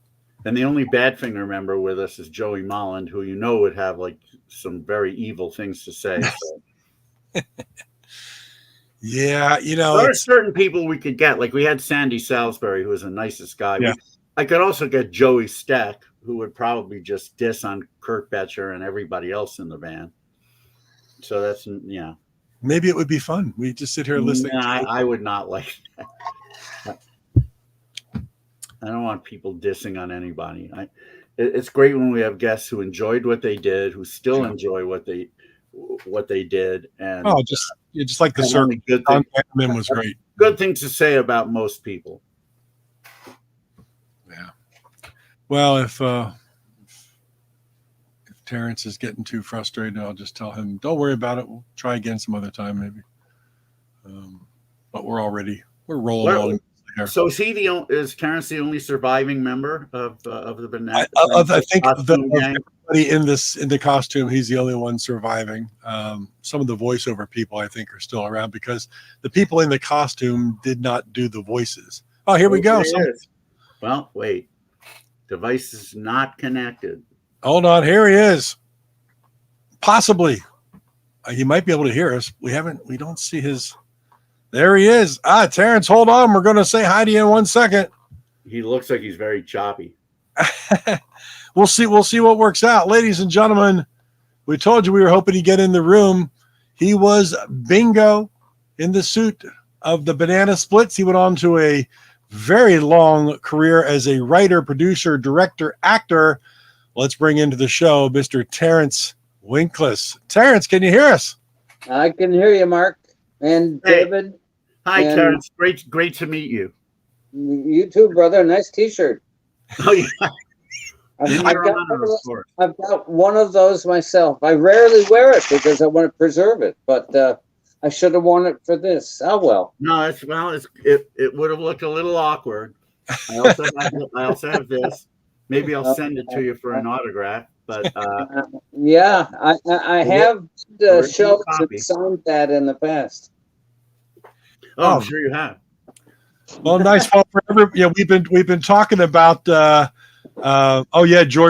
And the only Badfinger member with us is Joey Molland, who would have like some very evil things to say. So. Yeah, there are certain people we could get. Like we had Sandy Salisbury, who was the nicest guy. Yeah. I could also get Joey Steck, who would probably just diss on Kurt Betcher and everybody else in the band. So that's Maybe it would be fun. We just sit here listening. I would not like that. I don't want people dissing on anybody. It's great when we have guests who enjoyed what they did, who still enjoy what they did, and just like the circle. Don Pacman was great. Good things to say about most people. Yeah. Well, if Terrence is getting too frustrated, I'll just tell him, "Don't worry about it. We'll try again some other time, maybe." But we're rolling along. So is Terrence the only surviving member of the Banana? I think everybody in the costume, he's the only one surviving. Some of the voiceover people I think are still around because the people in the costume did not do the voices. Oh, here we go. Well, wait. Device is not connected. Hold on. Here he is. Possibly. He might be able to hear us. We don't see his. There he is. Terrence, hold on. We're going to say hi to you in 1 second. He looks like he's very choppy. We'll see what works out. Ladies and gentlemen, we told you we were hoping to get in the room. He was Bingo in the suit of the Banana Splits. He went on to a very long career as a writer, producer, director, actor. Let's bring into the show Mr. Terence Winkless. Terrence, can you hear us? I can hear you, Mark. And David. Hi, Terrence. Great to meet you. You too, brother. Nice T-shirt. Oh yeah. I've got one of those myself. I rarely wear it because I want to preserve it, but I should have worn it for this. Oh well. No, it would have looked a little awkward. I also have this. Maybe I'll send it to you for an autograph. But yeah, I have shows that signed that in the past. Oh, I'm sure you have. Well, nice. Well, we've been talking about. George.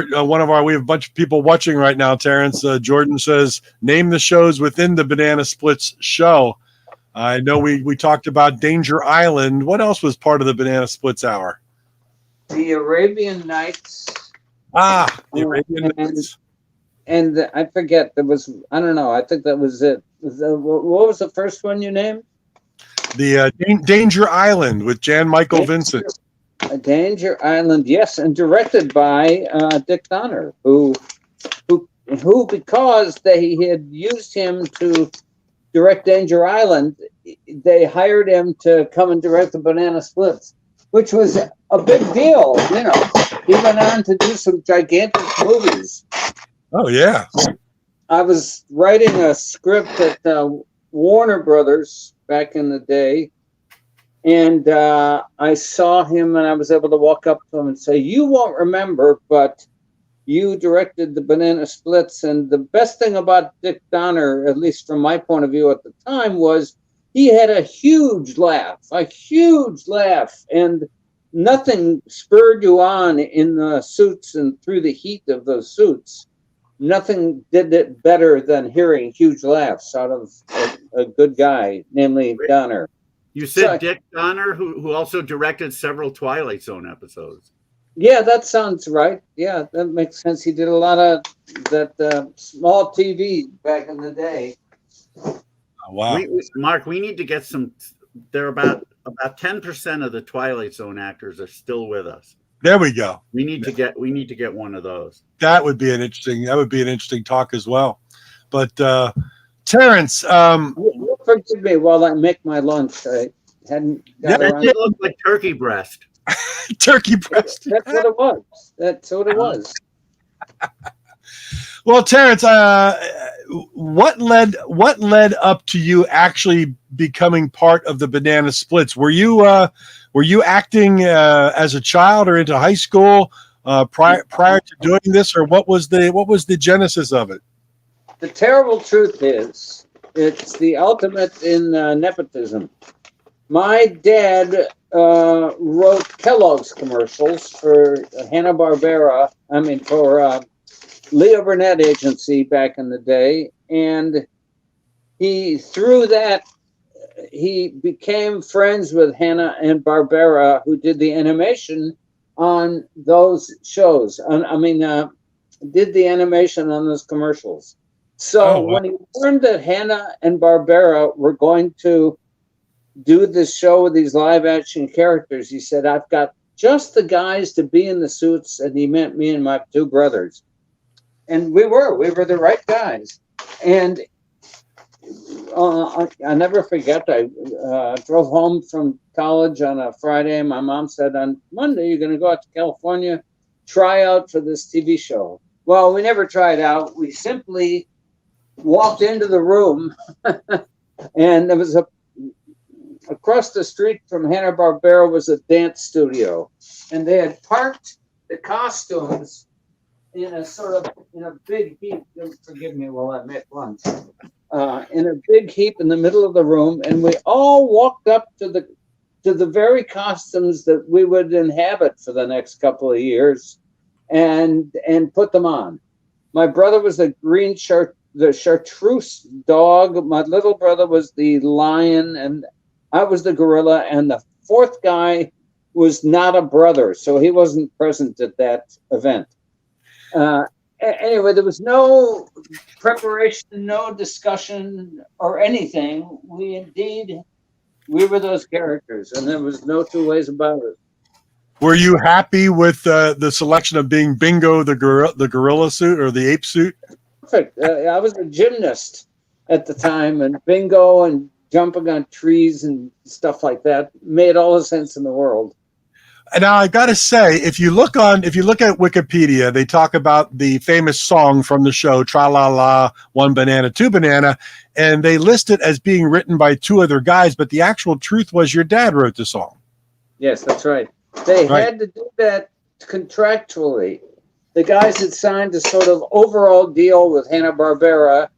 We have a bunch of people watching right now. Terrence, Jordan says, name the shows within the Banana Splits show. I know we talked about Danger Island. What else was part of the Banana Splits hour? The Arabian Nights. The Arabian Nights. And I forget, there was, I don't know, I think that was it. What was the first one you named? The Danger Island with Jan Michael Vincent. Danger Island, yes, and directed by Dick Donner, who because they had used him to direct Danger Island, they hired him to come and direct the Banana Splits, which was a big deal. He went on to do some gigantic movies. Oh yeah. I was writing a script at Warner Brothers back in the day, and I saw him, and I was able to walk up to him and say, "You won't remember, but you directed the Banana Splits." And the best thing about Dick Donner, at least from my point of view at the time, was he had a huge laugh, and nothing spurred you on in the suits and through the heat of those suits. Nothing did it better than hearing huge laughs out of a good guy, namely Donner. You said Dick Donner, who also directed several Twilight Zone episodes. Yeah, that sounds right. Yeah, that makes sense. He did a lot of that small TV back in the day. Oh, wow. Mark, we need to get some. They're about 10% of the Twilight Zone actors are still with us. There we go. We need to get one of those. That would be an interesting talk as well. But Terrence, We'll forgive me while I make my lunch. I hadn't got That around. did look like turkey breast. Turkey breast. That's what it was. That's what it was. Well, Terrence, what led up to you actually becoming part of the Banana Splits? Were you acting as a child or into high school prior to doing this, or what was the genesis of it? The terrible truth is, it's the ultimate in nepotism. My dad wrote Kellogg's commercials for Hanna-Barbera. I mean, for Leo Burnett Agency back in the day, and through that he became friends with Hanna and Barbera, who did the animation on those shows. Did the animation on those commercials. So when he learned that Hanna and Barbera were going to do this show with these live action characters, he said, "I've got just the guys to be in the suits," and he meant me and my two brothers. And we were the right guys. And I never forget, I drove home from college on a Friday. My mom said, "On Monday, you're going to go out to California, try out for this TV show." Well, we never tried out. We simply walked into the room, and there was across the street from Hanna-Barbera was a dance studio. And they had parked the costumes in a big heap. Forgive me while I make lunch. In a big heap in the middle of the room, and we all walked up to the very costumes that we would inhabit for the next couple of years, and put them on. My brother was the the chartreuse dog. My little brother was the lion, and I was the gorilla. And the fourth guy was not a brother, so he wasn't present at that event. Anyway, there was no preparation, no discussion or anything. We were those characters, and there was no two ways about it. Were you happy with the selection of being Bingo, the gorilla suit or the ape suit? Perfect. I was a gymnast at the time, and Bingo and jumping on trees and stuff like that made all the sense in the world. Now I got to say, if you look at Wikipedia, they talk about the famous song from the show, "Tra La La, One Banana, Two Banana," and they list it as being written by two other guys. But the actual truth was your dad wrote the song. Yes, that's right. They had to do that contractually. The guys had signed a sort of overall deal with Hanna-Barbera,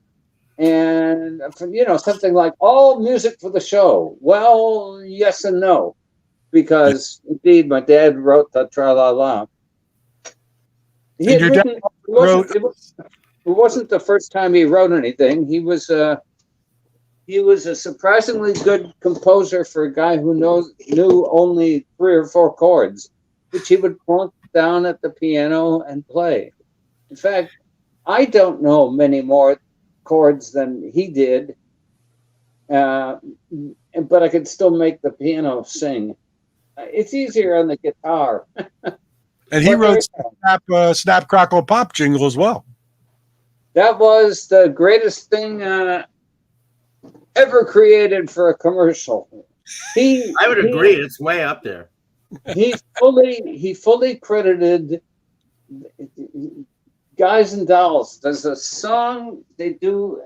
and something like all music for the show. Well, yes and no. Because indeed, my dad wrote the Tra La La. It wasn't the first time he wrote anything. He was a surprisingly good composer for a guy who knew only 3 or 4 chords, which he would plunk down at the piano and play. In fact, I don't know many more chords than he did, but I could still make the piano sing. It's easier on the guitar. And he wrote Snap, Crackle, Pop jingle as well. That was the greatest thing ever created for a commercial. I would agree. It's way up there. He fully credited Guys and Dolls. There's a song they do.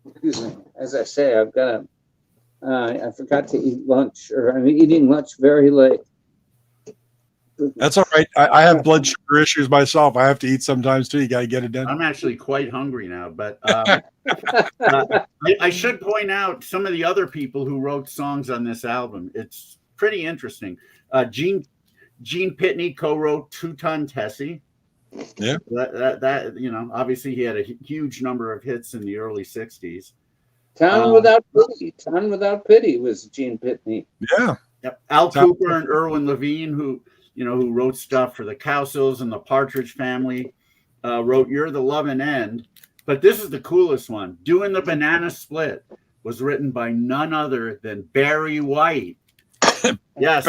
Excuse me. As I say, I've got a. I forgot to eat lunch, or I'm eating lunch very late. That's all right. I have blood sugar issues myself. I have to eat sometimes too. You got to get it done. I'm actually quite hungry now, but I should point out some of the other people who wrote songs on this album. It's pretty interesting. Gene Pitney co-wrote Two-Ton Tessie. Yeah. That obviously he had a huge number of hits in the early 60s. Town Without Pity was Gene Pitney. Yeah. Yep. Al Cooper and Irwin Levine, who wrote stuff for the Cowsills and the Partridge Family, wrote You're the Lovin' End. But this is the coolest one. Doing the Banana Split was written by none other than Barry White. Yes.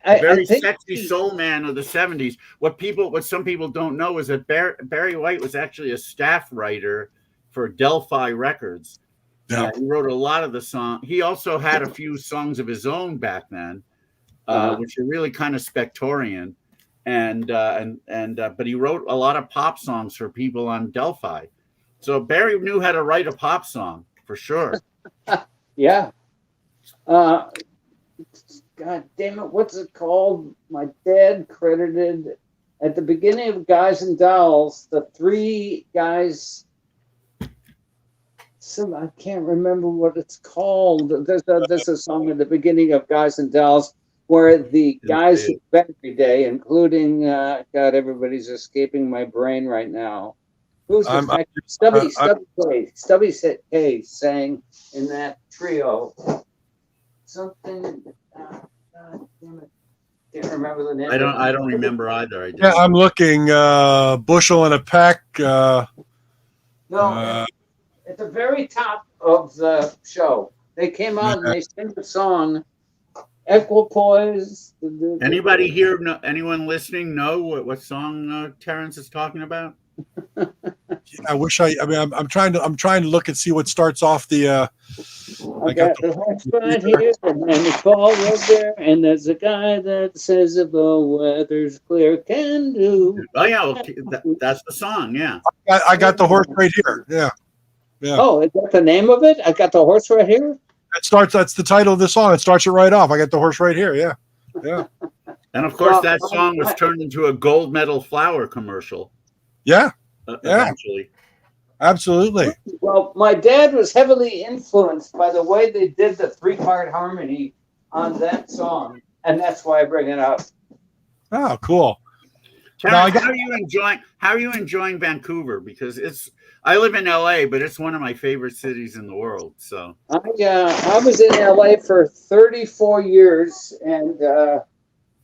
Very sexy soul man of the 70s. What some people don't know is that Barry White was actually a staff writer for Delphi Records. Yeah. He wrote a lot of the song. He also had a few songs of his own back then, which are really kind of spectorian. But he wrote a lot of pop songs for people on Delphi. So Barry knew how to write a pop song for sure. Yeah. God damn it, what's it called? My dad credited at the beginning of Guys and Dolls, the three guys. I can't remember what it's called. There's a song at the beginning of Guys and Dolls where the guys who every day, including God, everybody's escaping my brain right now. Who's the Stubby K sang in that trio. Something. God damn it! Can't remember the name. I don't remember either. Yeah, I'm looking. Bushel and a Peck. No, at the very top of the show, they came out and they sang the song "Equipoise." Anybody here? Anyone listening know what song Terence is talking about? I wish I mean, I'm trying to look and see what starts off the. I got the horse right here, and the ball right there, and there's a guy that says if the weather's clear, can do. Oh yeah, okay. That's the song. Yeah, I got the horse right here. Yeah. Oh, is that the name of it? I got the horse right here. That's the title of the song. It starts it right off. I got the horse right here. Yeah. And of course, that song was turned into a gold medal flour commercial. Yeah. Eventually. Absolutely. Well, my dad was heavily influenced by the way they did the 3-part harmony on that song, and that's why I bring it up. Oh, cool. Terence, how are you enjoying Vancouver? Because I live in LA, but it's one of my favorite cities in the world. So I was in LA for 34 years, and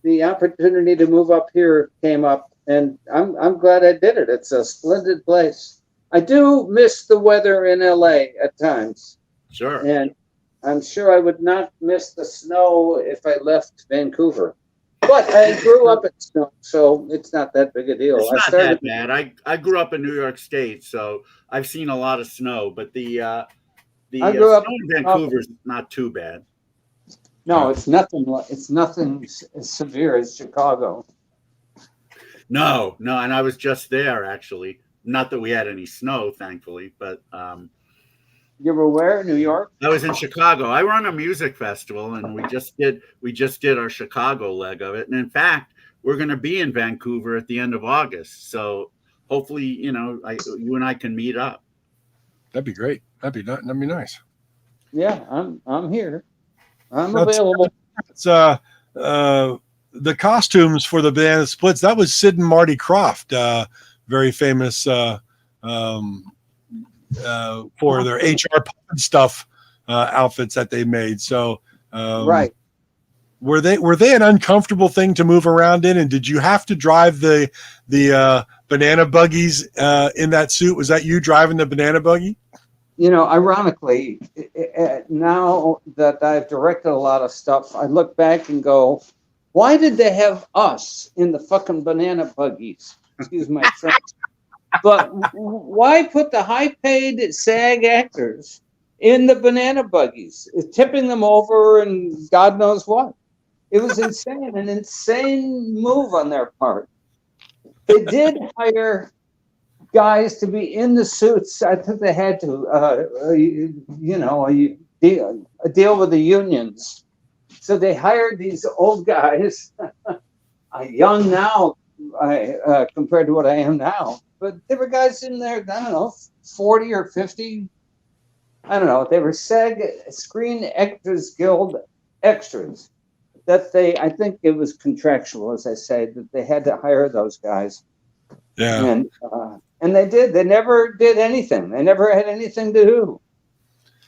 the opportunity to move up here came up, and I'm glad I did it. It's a splendid place. I do miss the weather in LA at times. Sure. And I'm sure I would not miss the snow if I left Vancouver. But I grew up in snow, so it's not that big a deal. It's not that bad. I grew up in New York State, so I've seen a lot of snow. But the snow in Vancouver is not too bad. No, it's nothing as severe as Chicago. No, and I was just there actually. Not that we had any snow, thankfully, but you were where? New York? I was in Chicago. I run a music festival, and we just did our Chicago leg of it. And in fact, we're going to be in Vancouver at the end of August. So hopefully, you and I can meet up. That'd be great. That'd be nice. Yeah, I'm here. I'm available. It's the costumes for the Banana Splits. That was Sid and Marty Krofft. Very famous for their HR stuff outfits that they made. So right. Were they an uncomfortable thing to move around in? And did you have to drive the banana buggies in that suit? Was that you driving the banana buggy? Ironically, now that I've directed a lot of stuff, I look back and go, why did they have us in the fucking banana buggies? Excuse my French. But why put the high-paid SAG actors in the banana buggies, tipping them over and God knows what? It was insane, an insane move on their part. They did hire guys to be in the suits. I think they had to, deal with the unions. So they hired these old guys, young now compared to what I am now. But there were guys in there, I don't know, 40 or 50. I don't know. They were SAG, Screen Actors Guild extras. I think it was contractual, as I say, that they had to hire those guys. Yeah. And they did. They never did anything. They never had anything to do.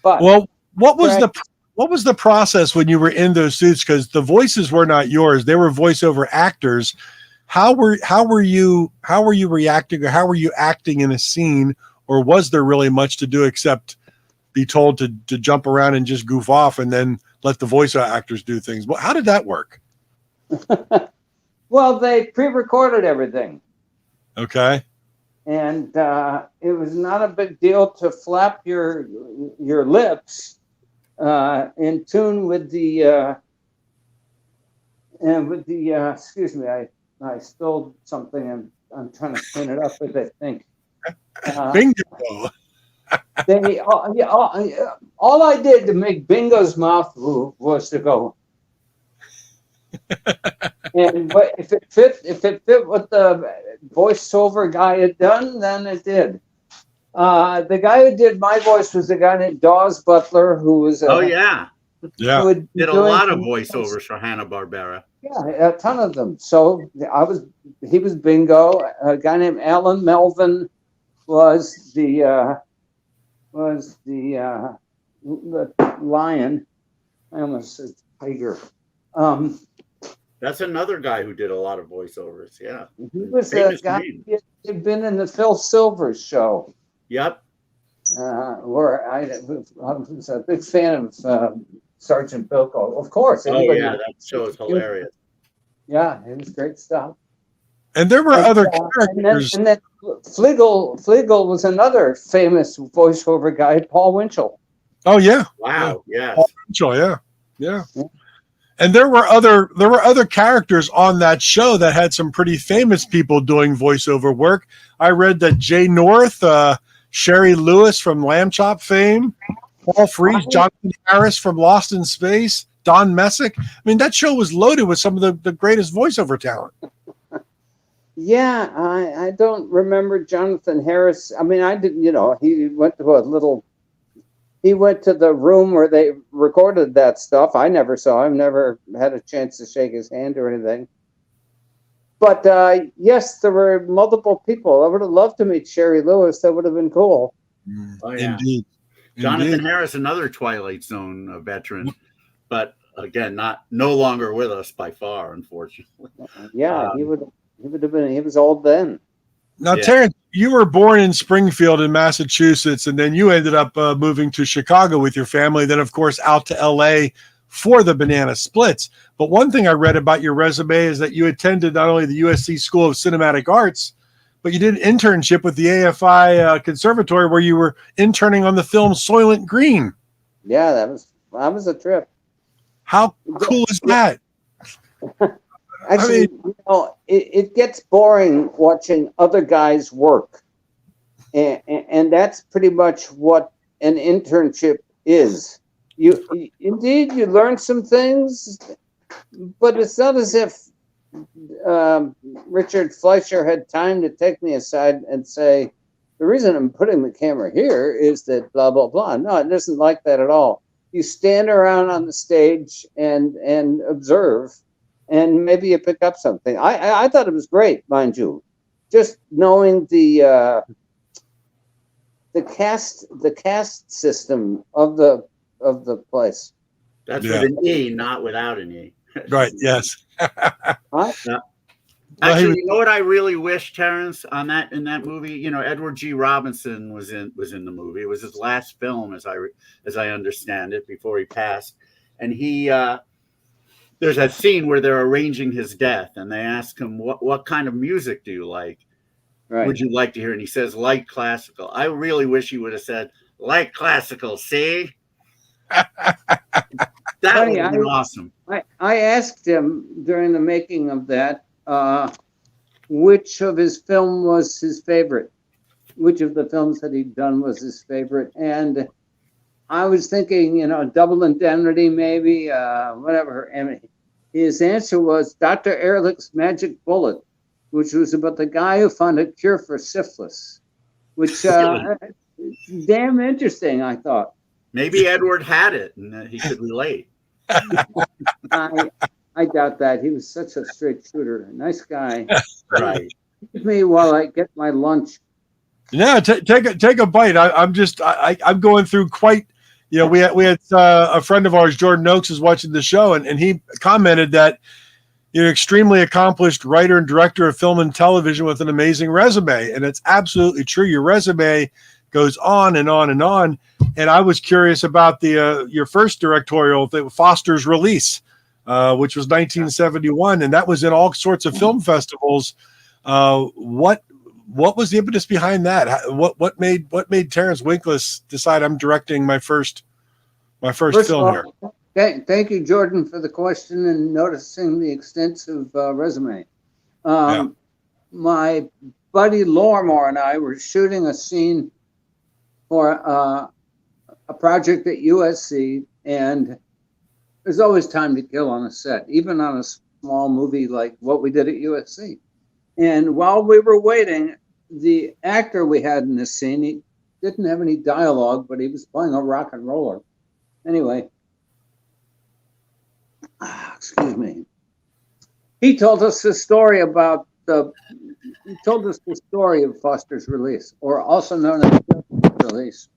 But what was the process when you were in those suits? Because the voices were not yours; they were voiceover actors. How were you reacting, or how were you acting in a scene, or was there really much to do except be told to jump around and just goof off, and then let the voice actors do things? Well, how did that work? Well, they pre-recorded everything. Okay. and it was not a big deal to flap your lips in tune with the excuse me, I spilled something and I'm trying to clean it up as I think. Bingo. All I did to make Bingo's mouth move was to go. And if it fit what the voiceover guy had done, then it did. The guy who did my voice was a guy named Dawes Butler, who was Oh yeah, Yeah. did a lot of voiceovers for Hanna-Barbera. Yeah, a ton of them. So he was Bingo. A guy named Alan Melvin was the lion. I almost said tiger. That's another guy who did a lot of voiceovers. Yeah, He was a guy who had been in the Phil Silvers show. Yep. Where I was a big fan of Sergeant Bilko. Of course. Oh yeah, that show is hilarious. Yeah, it was great stuff. And there were other characters. And then Flegel was another famous voiceover guy, Paul Winchell. Oh yeah. Wow. Yeah. Yes. Paul, yeah. And there were other characters on that show that had some pretty famous people doing voiceover work. I read that Jay North, Sherry Lewis from Lamb Chop fame, Paul Frees, Jonathan Harris from Lost in Space, Don Messick. I mean, that show was loaded with some of the greatest voiceover talent. Yeah, I don't remember Jonathan Harris. I mean, I didn't, he went to the room where they recorded that stuff. I never saw him, never had a chance to shake his hand or anything. But yes, there were multiple people. I would have loved to meet Sherry Lewis. That would have been cool. Oh, yeah. Indeed. Jonathan Harris, another Twilight Zone veteran, but again, no longer with us by far, unfortunately. Yeah, he would have been. He was old then. Now, Terrence, you were born in Springfield in Massachusetts, and then you ended up moving to Chicago with your family. Then, of course, out to L.A. for the Banana Splits. But one thing I read about your resume is that you attended not only the USC School of Cinematic Arts, but you did an internship with the AFI Conservatory where you were interning on the film Soylent Green. Yeah, that was a trip. How cool is that? Actually, it gets boring watching other guys work. And that's pretty much what an internship is. You learn some things, but it's not as if Richard Fleischer had time to take me aside and say, the reason I'm putting the camera here is that blah, blah, blah. No, it isn't like that at all. You stand around on the stage and observe, and maybe you pick up something. I thought it was great, mind you. Just knowing the cast system of the place. That's with an E, not without an E. Right. Yes. Actually, you know what I really wish, Terrence, in that movie? Edward G. Robinson was in the movie. It was his last film, as I understand it, before he passed. And he there's that scene where they're arranging his death, and they ask him, "What kind of music do you like? Right. Would you like to hear?" And he says, "Light classical." I really wish he would have said, "Light classical." See. That would have been awesome. I asked him during the making of that which of his film was his favorite, which of the films that he'd done was his favorite, and I was thinking, Double Indemnity, maybe, whatever. And his answer was Dr. Ehrlich's Magic Bullet, which was about the guy who found a cure for syphilis, which damn interesting, I thought. Maybe Edward had it and he could relate. I doubt that. He was such a straight shooter. Nice guy. Right. Give me while I get my lunch. Yeah, take a bite. I'm going through quite. We had a friend of ours, Jordan Oakes, is watching the show, and he commented that you're an extremely accomplished writer and director of film and television with an amazing resume, and it's absolutely true. Your resume goes on and on and on. And I was curious about your first directorial, Foster's Release, which was 1971, and that was in all sorts of film festivals. What what was the impetus behind that? What made Terence Winkless decide I'm directing my first film here? Thank you, Jordan, for the question and noticing the extensive resume. My buddy Lormore and I were shooting a scene for a project at USC, and there's always time to kill on a set, even on a small movie like what we did at USC. And while we were waiting, the actor we had in this scene, he didn't have any dialogue, but he was playing a rock and roller. Anyway, excuse me. He told us the story about he told us the story of Foster's Release, or also known as Release.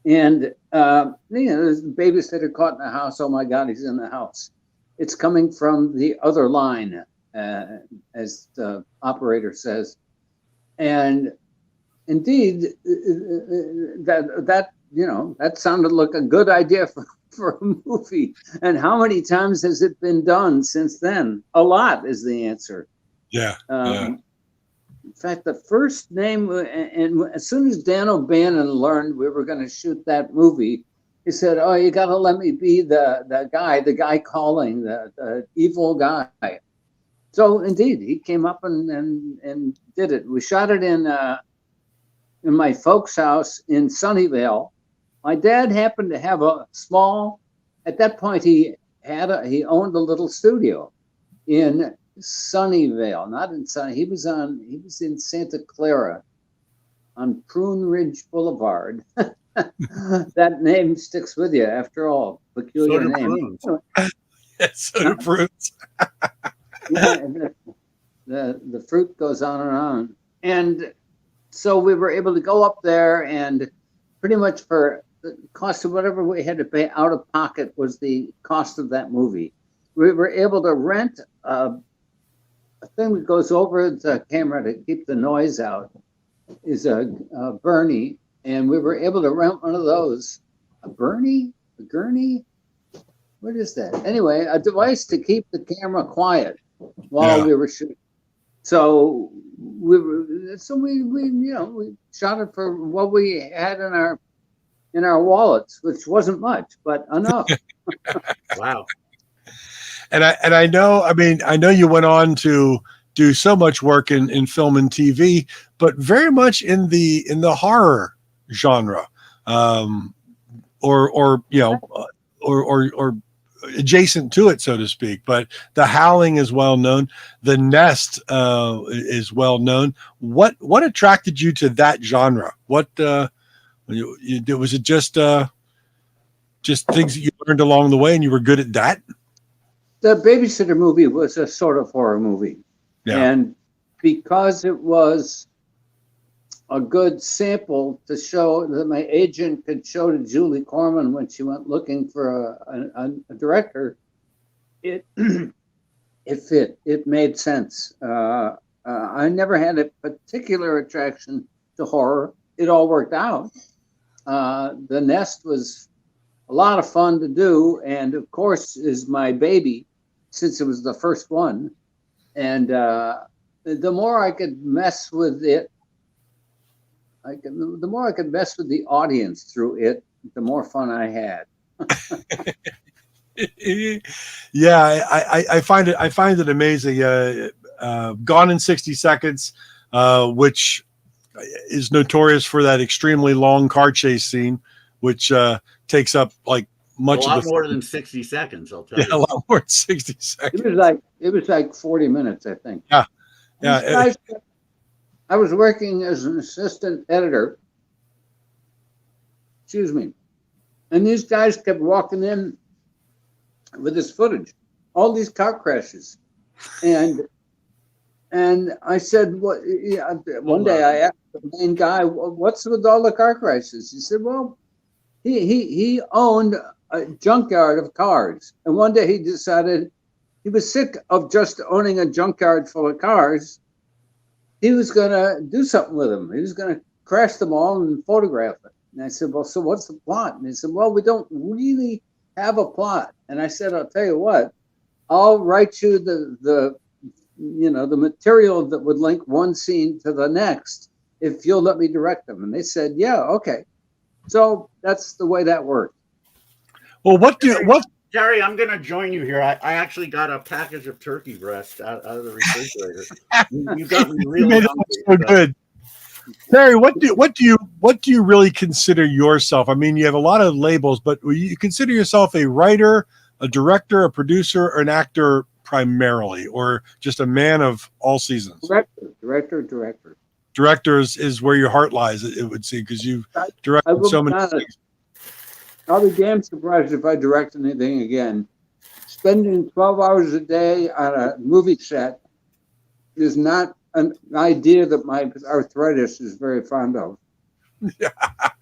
And, there's the babysitter caught in the house. Oh my God, he's in the house. It's coming from the other line, as the operator says. And indeed, that sounded like a good idea for a movie. And how many times has it been done since then? A lot is the answer. Yeah. In fact, the first name, and as soon as Dan O'Bannon learned we were going to shoot that movie, he said, "Oh, you got to let me be the guy calling, the evil guy." So indeed, he came up and did it. We shot it in my folks' house in Sunnyvale. My dad happened to have a small. At that point, he owned a little studio in Sunnyvale, not in Sunny. He was in Santa Clara on Prune Ridge Boulevard. That name sticks with you after all. Peculiar name. So do prunes. The fruit goes on and on. And so we were able to go up there, and pretty much for the cost of whatever we had to pay out of pocket was the cost of that movie. We were able to rent a thing that goes over the camera to keep the noise out, is a Bernie, and we were able to rent one of those. A Bernie? A gurney? What is that? Anyway, a device to keep the camera quiet while we were shooting. So we shot it for what we had in our wallets, which wasn't much, but enough. Wow. And I know you went on to do so much work in film and TV, but very much in the horror genre, or adjacent to it, so to speak. But The Howling is well known. The Nest is well known. What attracted you to that genre? What was it? Just things that you learned along the way, and you were good at that? The Babysitter movie was a sort of horror movie. Yeah. And because it was a good sample to show that my agent could show to Julie Corman when she went looking for a director, it fit. It made sense. I never had a particular attraction to horror. It all worked out. The Nest was a lot of fun to do, and of course is my baby, since it was the first one. And the more I could mess with it, the more I could mess with the audience through it, the more fun I had. Yeah, I find it amazing. Gone in 60 Seconds, which is notorious for that extremely long car chase scene, which takes up like much a lot of the more than 60 seconds. I'll tell you. A lot more than 60 seconds. It was like 40 minutes, I think. Yeah. I was working as an assistant editor. Excuse me. And these guys kept walking in with this footage, all these car crashes. And I said, one day I asked the main guy, what's with all the car crashes? He said, well, he owned a junkyard of cars. And one day he decided he was sick of just owning a junkyard full of cars. He was going to do something with them. He was going to crash them all and photograph it. And I said, well, so what's the plot? And he said, well, we don't really have a plot. And I said, I'll tell you what, I'll write you the the material that would link one scene to the next if you'll let me direct them. And they said, yeah, okay. So that's the way that worked. Well, what Jerry, I'm going to join you here. I actually got a package of turkey breast out of the refrigerator. You got me really made it hungry. look so good. Terry, what do you really consider yourself? I mean, you have a lot of labels, but you consider yourself a writer, a director, a producer, or an actor primarily, or just a man of all seasons? Director. Director is where your heart lies, it would seem, because you've directed so many things. I'll be damn surprised if I direct anything again. Spending 12 hours a day on a movie set is not an idea that my arthritis is very fond of.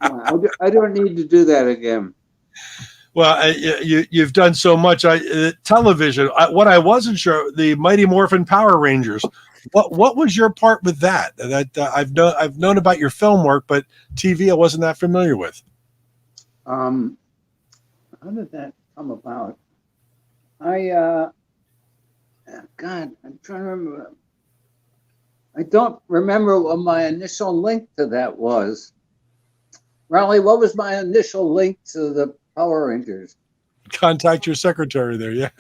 I don't need to do that again. Well, you've done so much. Television. What I wasn't sure, the Mighty Morphin Power Rangers. What was your part with that? I've known about your film work, but TV I wasn't that familiar with. How did that come about? God, I'm trying to remember. I don't remember what my initial link to that was. Raleigh, what was my initial link to the Power Rangers? Contact your secretary there, yeah.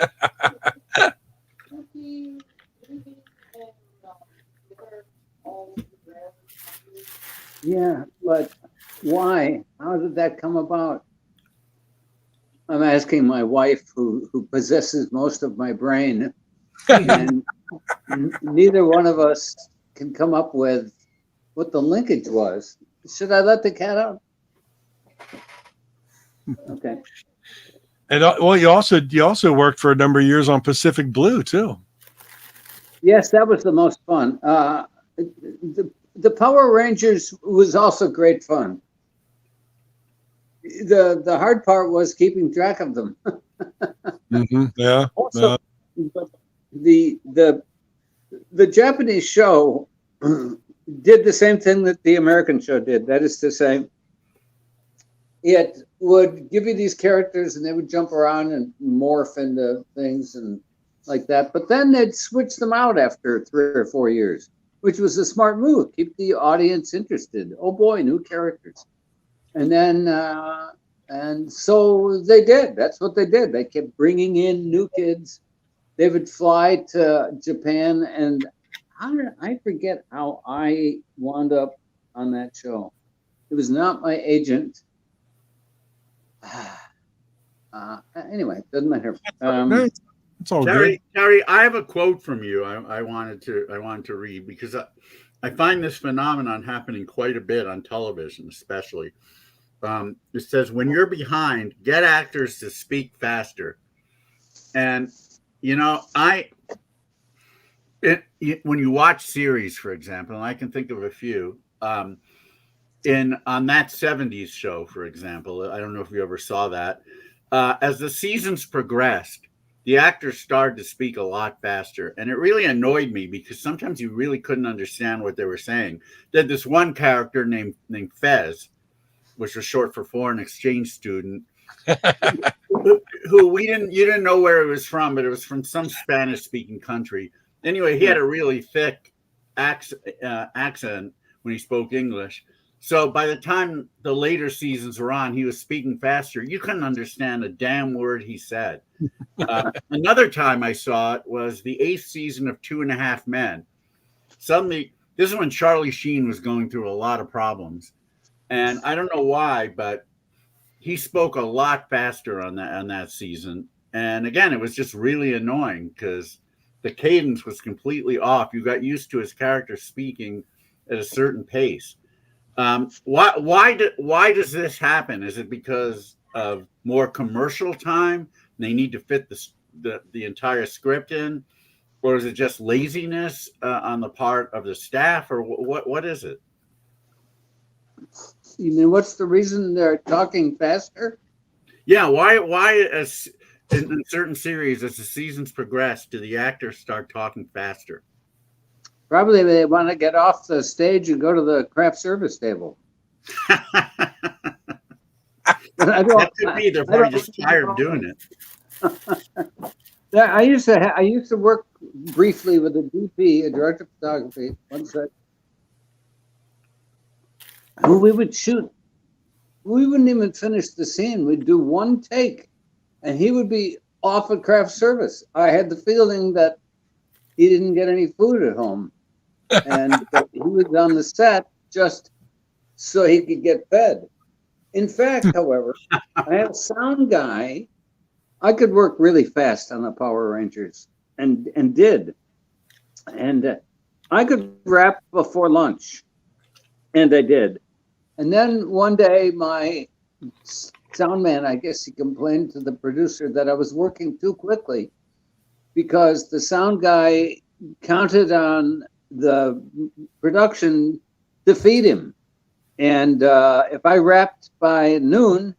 Yeah, but why? How did that come about? I'm asking my wife, who possesses most of my brain, and neither one of us can come up with what the linkage was. Should I let the cat out? Okay. And well, you also worked for a number of years on Pacific Blue too. Yes, that was the most fun. The Power Rangers was also great fun. The hard part was keeping track of them. Mm-hmm. Yeah. Also, the Japanese show did the same thing that the American show did. That is to say, it would give you these characters and they would jump around and morph into things and like that. But then they'd switch them out after 3 or 4 years, which was a smart move. Keep the audience interested. Oh boy, new characters. And then, and so they did. That's what they did. They kept bringing in new kids. They would fly to Japan, and I forget how I wound up on that show. It was not my agent. Anyway, doesn't matter. It's all Terry, good. Terry, I have a quote from you. I wanted to read because I find this phenomenon happening quite a bit on television, especially. It says, when you're behind, get actors to speak faster. And, when you watch series, for example, and I can think of a few, on that 70s show, for example, I don't know if you ever saw that, as the seasons progressed, the actors started to speak a lot faster. And it really annoyed me because sometimes you really couldn't understand what they were saying. They had this one character named Fez, which was short for foreign exchange student, who you didn't know where it was from, but it was from some Spanish speaking country. Anyway, he had a really thick accent when he spoke English. So by the time the later seasons were on, he was speaking faster. You couldn't understand a damn word he said. Another time I saw it was the 8th season of 2.5 Men. Suddenly, this is when Charlie Sheen was going through a lot of problems. And I don't know why, but he spoke a lot faster on that season. And again, it was just really annoying because the cadence was completely off. You got used to his character speaking at a certain pace. Why does this happen? Is it because of more commercial time? They need to fit the entire script in, or is it just laziness on the part of the staff, or what is it? You mean, what's the reason they're talking faster? Yeah, why as in certain series, as the seasons progress, do the actors start talking faster? Probably they want to get off the stage and go to the craft service table. That could be. They're probably just tired of doing it. Yeah, I used to work briefly with a DP, a director of photography, one sec, who we would shoot. We wouldn't even finish the scene. We'd do one take, and he would be off at craft service. I had the feeling that he didn't get any food at home, and that he was on the set just so he could get fed. In fact, however, I had a sound guy. I could work really fast on the Power Rangers, and did. And I could wrap before lunch, and I did. And then one day, my sound man, I guess he complained to the producer that I was working too quickly because the sound guy counted on the production to feed him. And if I wrapped by noon,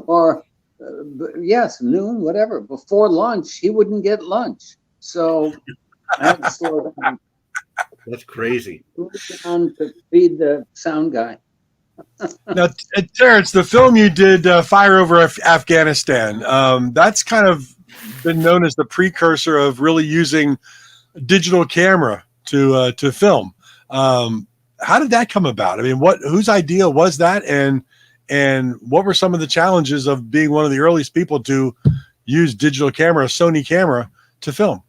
or yes, noon, whatever, before lunch, he wouldn't get lunch. So I had to slow down. That's crazy. Down to feed the sound guy. Now, Terrence, the film you did, Fire Over Afghanistan, that's kind of been known as the precursor of really using digital camera to film. How did that come about? I mean, whose idea was that, and what were some of the challenges of being one of the earliest people to use digital camera, a Sony camera, to film?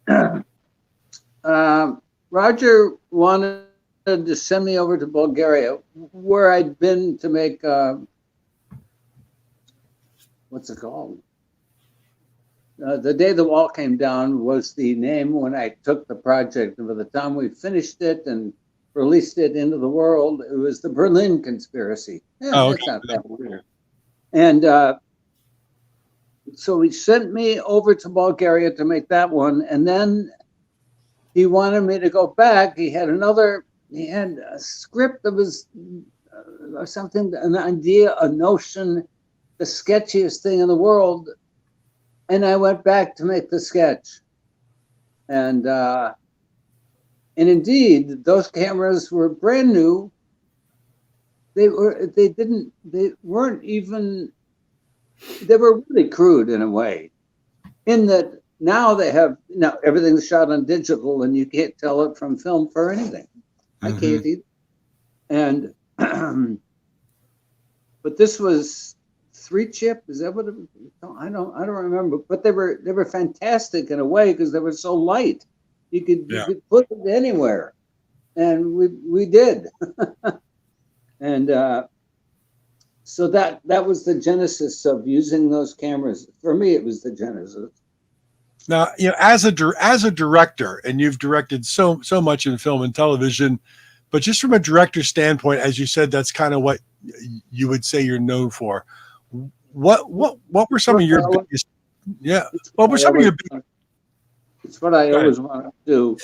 Roger wanted to send me over to Bulgaria, where I'd been to make what's it called? The Day the Wall Came Down was the name when I took the project. And by the time we finished it and released it into the world, it was the Berlin Conspiracy. Yeah, okay. That's not that weird. And so he sent me over to Bulgaria to make that one, and then he wanted me to go back. He had a script of his something, an idea, a notion, the sketchiest thing in the world. And I went back to make the sketch. And indeed, those cameras were brand new. They were really crude in a way, in that now everything's shot on digital and you can't tell it from film for anything. I can't either. And but this was 3-chip. Is that what it was? I don't remember. But they were fantastic in a way because they were so light. You could put it anywhere, and we did. And so that was the genesis of using those cameras. For me, it was the genesis. Now, as a director, and you've directed so much in film and television, but just from a director standpoint, as you said, that's kind of what you would say you're known for. What were some of your biggest? Yeah, what were some of your? It's what I always wanted to do,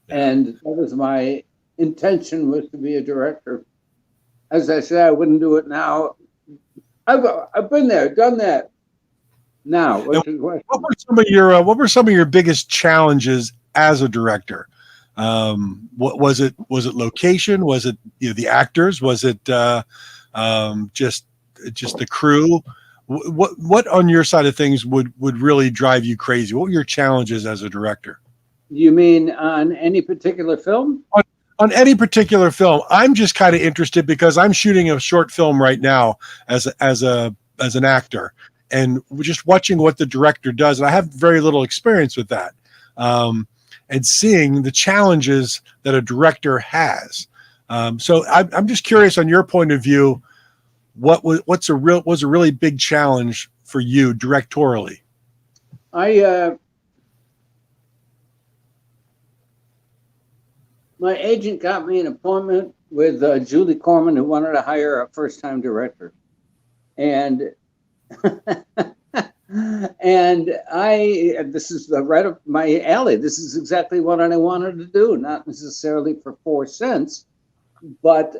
and that was my intention, was to be a director. As I say, I wouldn't do it now. I've been there, done that. Now, what were some of your biggest challenges as a director? What was it? Was it location? Was it the actors? Was it just the crew? What on your side of things would really drive you crazy? What were your challenges as a director? You mean on any particular film? On any particular film. I'm just kind of interested because I'm shooting a short film right now as an actor, and just watching what the director does. And I have very little experience with that, and seeing the challenges that a director has. So I'm just curious, on your point of view, was a really big challenge for you directorially? My agent got me an appointment with Julie Corman, who wanted to hire a first-time director, and this is right up my alley. This is exactly what I wanted to do, not necessarily for 4 cents, but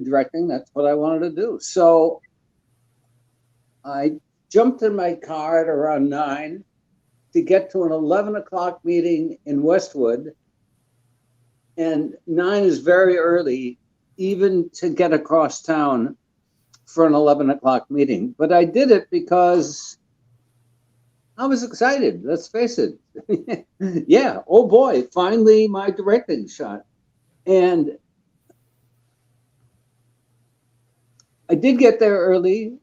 directing, that's what I wanted to do. So I jumped in my car at around 9 to get to an 11 o'clock meeting in Westwood. And 9 is very early, even to get across town for an 11 o'clock meeting. But I did it because I was excited. Let's face it. Yeah. Oh boy! Finally, my directing shot, and I did get there early.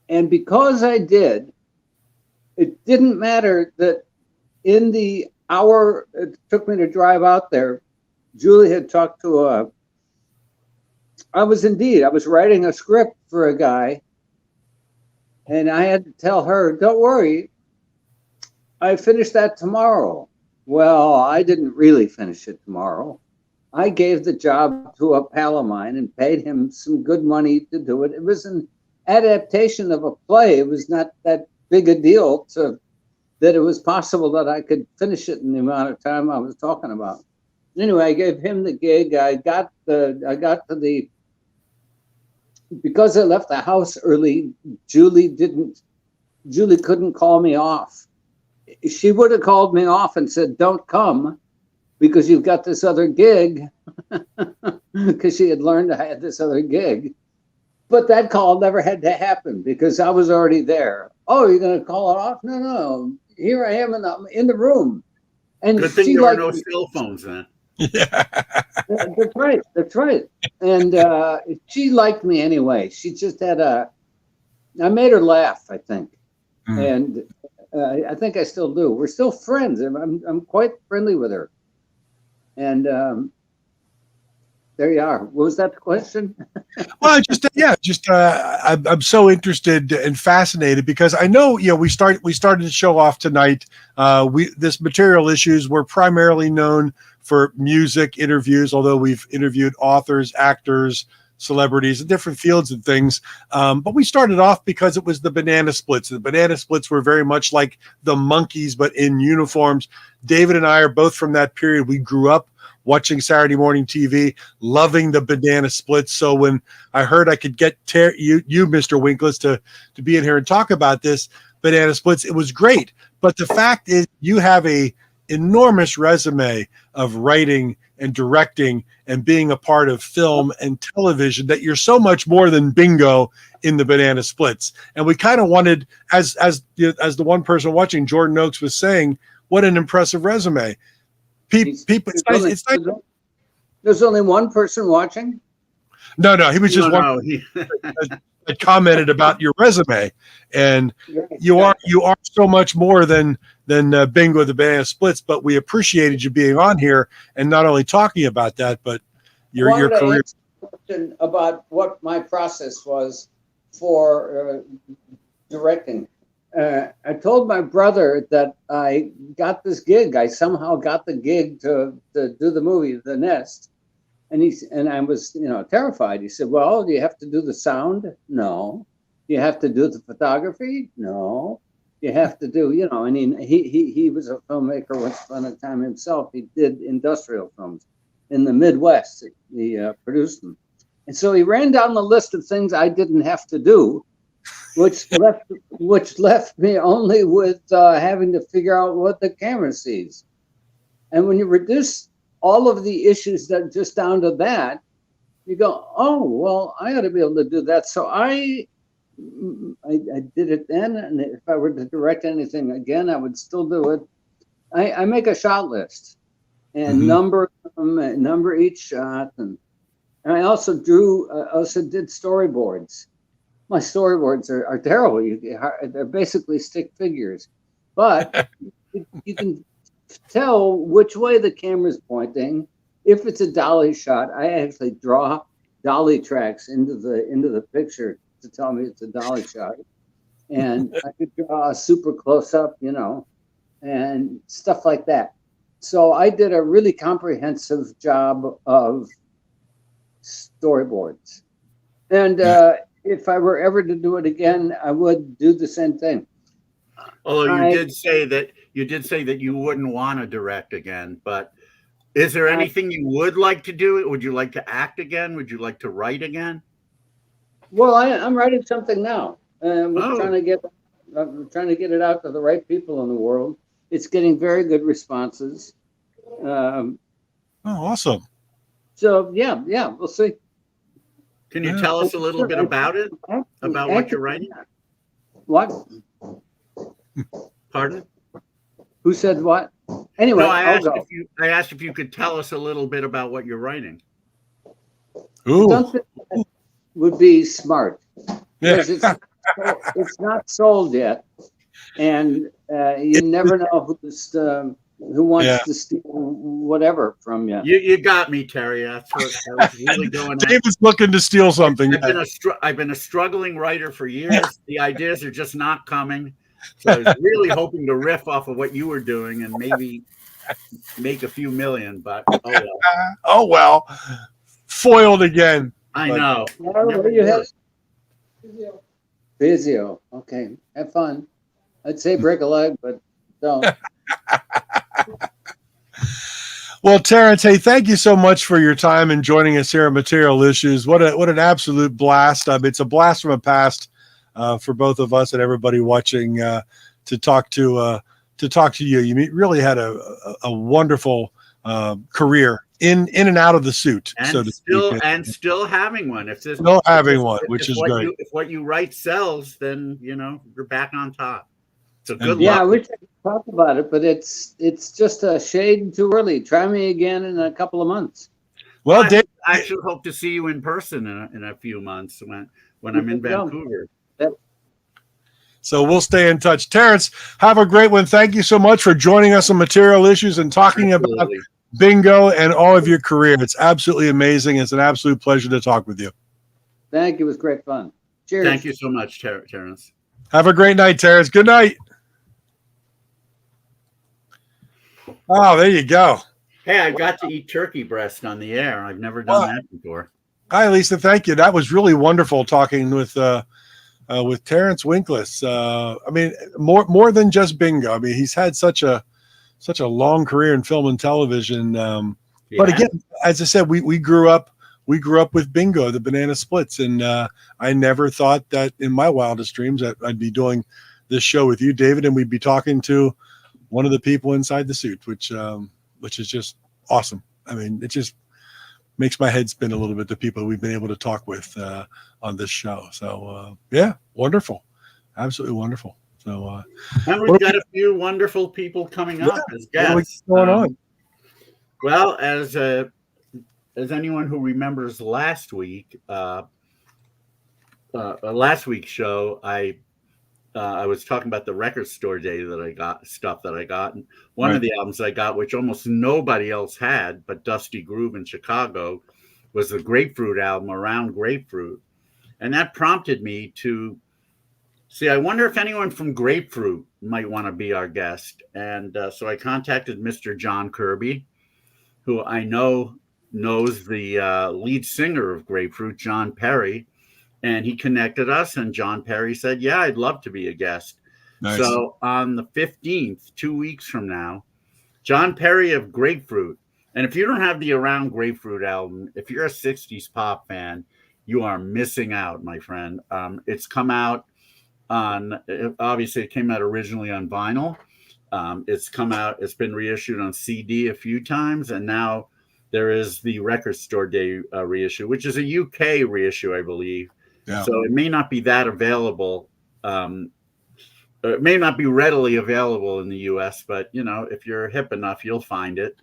And because I did, it didn't matter that in the hour it took me to drive out there, Julie had talked to I was writing a script for a guy, and I had to tell her, don't worry, I finished that tomorrow. Well, I didn't really finish it tomorrow. I gave the job to a pal of mine and paid him some good money to do it. It was an adaptation of a play. It was not that big a deal that it was possible that I could finish it in the amount of time I was talking about. Anyway, I gave him the gig. I got to the, because I left the house early, Julie couldn't call me off. She would have called me off and said, don't come because you've got this other gig, because she had learned I had this other gig. But that call never had to happen because I was already there. Oh, you're going to call it off? No. Here I am in the room. And good thing there were no cell phones then. Yeah. That's right. And she liked me anyway. She just had I made her laugh, I think. And I think I still do. We're still friends. I'm quite friendly with her. And there you are. What was that question? Well, I'm so interested and fascinated because I know, we started the show off tonight. This Material Issues, we're primarily known for music interviews, although we've interviewed authors, actors, celebrities in different fields and things. But we started off because it was the Banana Splits. The Banana Splits were very much like the Monkees, but in uniforms. David and I are both from that period. We grew up watching Saturday morning TV, loving the Banana Splits. So when I heard I could get you, Mr. Winkless, to be in here and talk about this Banana Splits, it was great. But the fact is, you have a enormous resume of writing and directing and being a part of film and television that you're so much more than Bingo in the Banana Splits. And we kind of wanted, as the one person watching, Jordan Oakes, was saying, what an impressive resume. People, it's like there's only one person watching. No, he was just that commented about your resume, and you are so much more than Bingo the Banana Splits. But we appreciated you being on here and not only talking about that, but your career. Question about what my process was for directing. I told my brother that I got this gig. I somehow got the gig to do the movie The Nest, and I was terrified. He said, "Well, do you have to do the sound? No. Do you have to do the photography? No. You have to do And he was a filmmaker once upon a time himself. He did industrial films in the Midwest. He produced them, and so he ran down the list of things I didn't have to do." Which left me only with having to figure out what the camera sees. And when you reduce all of the issues that just down to that, you go, oh, well, I ought to be able to do that. So I did it then, and if I were to direct anything again, I would still do it. I make a shot list and number them, number each shot, and I also did storyboards. My storyboards are terrible. They're basically stick figures, but you can tell which way the camera's pointing. If it's a dolly shot, I actually draw dolly tracks into the picture to tell me it's a dolly shot, and I could draw a super close up, and stuff like that. So I did a really comprehensive job of storyboards, and. If I were ever to do it again, I would do the same thing. Although you did say that you wouldn't want to direct again, but is there anything you would like to do? Would you like to act again? Would you like to write again? Well, I'm writing something now. We're trying to get it out to the right people in the world. It's getting very good responses. Awesome. So yeah, we'll see. Can you tell us a little bit about it? About what you're writing? What? Pardon? Who said what? Anyway, No, I'll go. I asked if you could tell us a little bit about what you're writing. Ooh. Something that would be smart Yeah. because it's not sold yet, and you never know who wants to steal whatever from you. You got me, Terry. That's what I was really going at. David's looking to steal something. I've been a struggling writer for years. The ideas are just not coming. So I was really hoping to riff off of what you were doing and maybe make a few million, but oh well. Oh well. Foiled again. I know. Where you headed? Physio. Okay. Have fun. I'd say break a leg, but don't. Well, Terence, hey, thank you so much for your time and joining us here on Material Issues. What an absolute blast. It's a blast from the past for both of us and everybody watching to talk to you. You really had a wonderful career in and out of the suit, And so to speak. still having one. Which is great. If what you write sells, then you're back on top. So good luck. Yeah, I wish I could talk about it, but it's just a shade too early. Try me again in a couple of months. Well, Dave, I actually hope to see you in person in a few months when I'm in Vancouver. So we'll stay in touch. Terence, have a great one. Thank you so much for joining us on Material Issues and talking about bingo and all of your career. It's absolutely amazing. It's an absolute pleasure to talk with you. Thank you. It was great fun. Cheers. Thank you so much, Terence. Have a great night, Terence. Good night. Oh, there you go. Hey, I got to eat turkey breast on the air. I've never done that before. Hi, Lisa. Thank you. That was really wonderful talking with Terence Winkless. More than just bingo. I mean, he's had such a long career in film and television. But again, as I said, we grew up with bingo, the banana splits, and I never thought that in my wildest dreams that I'd be doing this show with you, David, and we'd be talking to one of the people inside the suit, which is just awesome. I mean, it just makes my head spin a little bit, the people we've been able to talk with on this show. So yeah, wonderful. Absolutely wonderful. So and we've got a few wonderful people coming up as guests. What's going on? Well, as anyone who remembers last week's show, I was talking about the record store day that I got, and one of the albums I got, which almost nobody else had, but Dusty Groove in Chicago, was the Grapefruit album, Around Grapefruit. And that prompted me to see, I wonder if anyone from Grapefruit might want to be our guest. And so I contacted Mr. John Kirby, who I know knows the lead singer of Grapefruit, John Perry. And he connected us, and John Perry said, yeah, I'd love to be a guest. Nice. So on the 15th, 2 weeks from now, John Perry of Grapefruit. And if you don't have the Around Grapefruit album, if you're a 60s pop fan, you are missing out, my friend. It's come out obviously it came out originally on vinyl. It's been reissued on CD a few times, and now there is the Record Store Day reissue, which is a UK reissue, I believe. Yeah. So it may not be that available. It may not be readily available in the US, but if you're hip enough, you'll find it.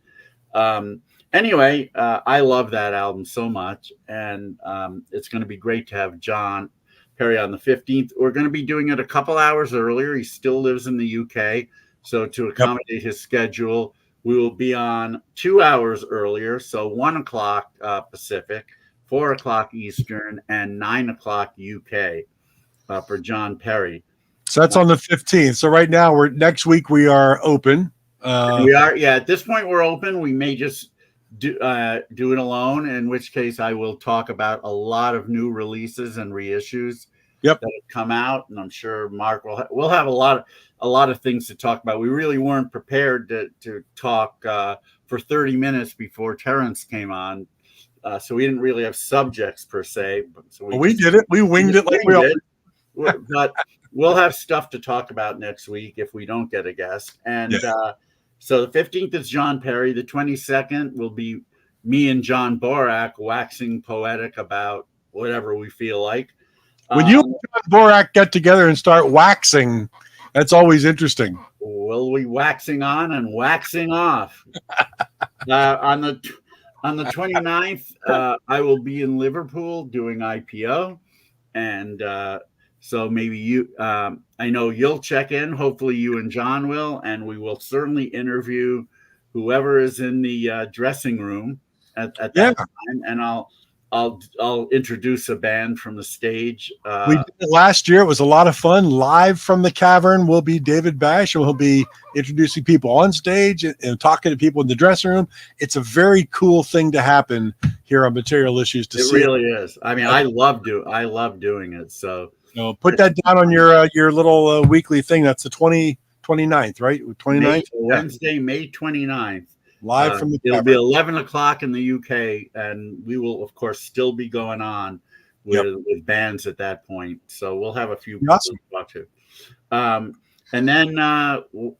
Anyway, I love that album so much, and it's going to be great to have John Perry on the 15th. We're going to be doing it a couple hours earlier. He still lives in the UK, so to accommodate his schedule, we will be on 2 hours earlier, so 1 o'clock Pacific, 4 o'clock Eastern, and 9 o'clock UK for John Perry. So that's on the 15th. So right now, next week we are open. We are, at this point we're open. We may just do it alone, in which case I will talk about a lot of new releases and reissues that have come out, and I'm sure Mark we'll have a lot of things to talk about. We really weren't prepared to talk for 30 minutes before Terence came on. So we didn't really have subjects per se. So we did it. We winged it like we all did. But we'll have stuff to talk about next week if we don't get a guest. And so the 15th is John Perry. The 22nd will be me and John Borak waxing poetic about whatever we feel like. When you and John Borak get together and start waxing, That's always interesting. We'll be waxing on and waxing off. On the 29th, I will be in Liverpool doing IPO, and so maybe you. I know you'll check in. Hopefully, you and John will, and we will certainly interview whoever is in the dressing room at that time, and I'll introduce a band from the stage. We did it last year. It was a lot of fun. Live from the cavern will be David Bash, and he'll be introducing people on stage and talking to people in the dressing room. It's a very cool thing to happen here on Material Issues. It really is. I mean, I love doing it. So put that down on your little weekly thing. That's the 29th, right? 29th? Wednesday, May 29th. Live from the it'll be 11 o'clock in the UK, and we will, of course, still be going on with bands at that point. So we'll have a few people to talk to. And then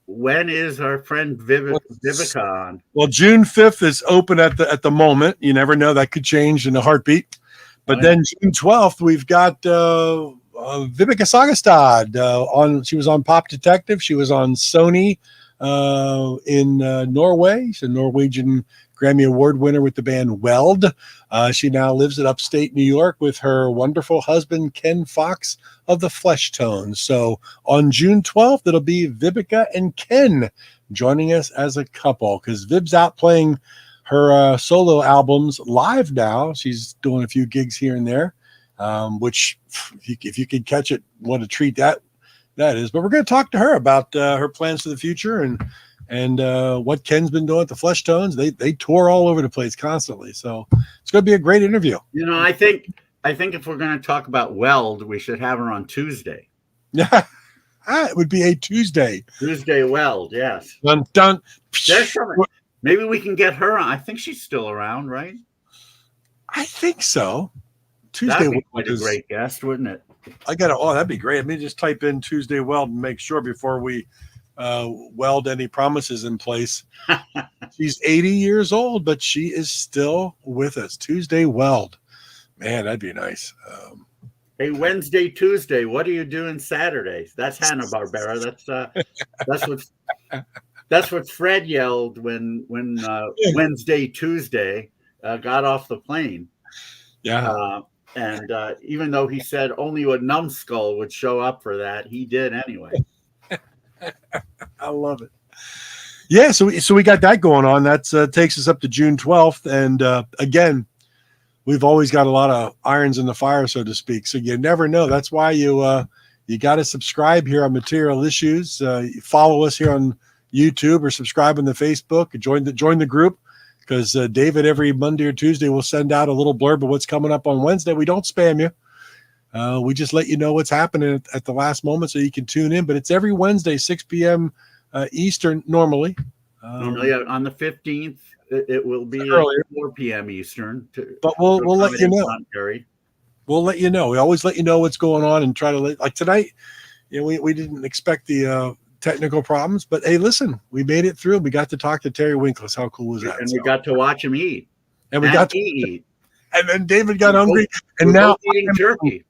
when is our friend Vivica on? Well, June 5th is open at the moment. You never know, that could change in a heartbeat. But then June 12th, we've got Vivica Sagastad on. She was on Pop Detective. She was on Sony in Norway. She's a Norwegian Grammy Award winner with the band Weld. She now lives in upstate New York with her wonderful husband, Ken Fox of the Flesh Tones. So on June 12th, it'll be Vivica and Ken joining us as a couple, because Viv's out playing her solo albums live now. She's doing a few gigs here and there, which if you could catch it, what a treat that is. But we're going to talk to her about her plans for the future and what Ken's been doing at the Flesh Tones. They tour all over the place constantly, so it's going to be a great interview. You know, I think if we're going to talk about Weld, we should have her on Tuesday. Yeah, it would be a Tuesday Weld. Yes. Dun, dun. There's something. Maybe we can get her on. I think she's still around, right? I think so. Tuesday That'd be quite a great guest, wouldn't it? That'd be great. Let me just type in Tuesday Weld and make sure before we weld any promises in place. She's 80 years old, but she is still with us. Tuesday Weld. Man, that'd be nice. Hey, Wednesday, Tuesday. What are you doing Saturday? That's Hanna-Barbera. That's what Fred yelled when Wednesday, Tuesday got off the plane. Yeah. And even though he said only a numbskull would show up for that, he did anyway. I love it. Yeah, so we got that going on. That takes us up to June 12th. And again, we've always got a lot of irons in the fire, so to speak. So you never know. That's why you got to subscribe here on Material Issues. Follow us here on YouTube or subscribe on the Facebook. Join the group, because David every Monday or Tuesday will send out a little blurb of what's coming up on Wednesday. We don't spam you. We just let you know what's happening at the last moment so you can tune in. But it's every Wednesday, 6 p.m. Eastern normally. Normally on the 15th, it will be earlier. 4 p.m. Eastern. But we'll let you know. We'll let you know. We always let you know what's going on and try to like tonight. You know, we didn't expect the technical problems, but hey, listen, we made it through. We got to talk to Terry Winkless. How cool was that? And we got to watch him eat. And we got to eat. And then David got hungry, and now eating jerky.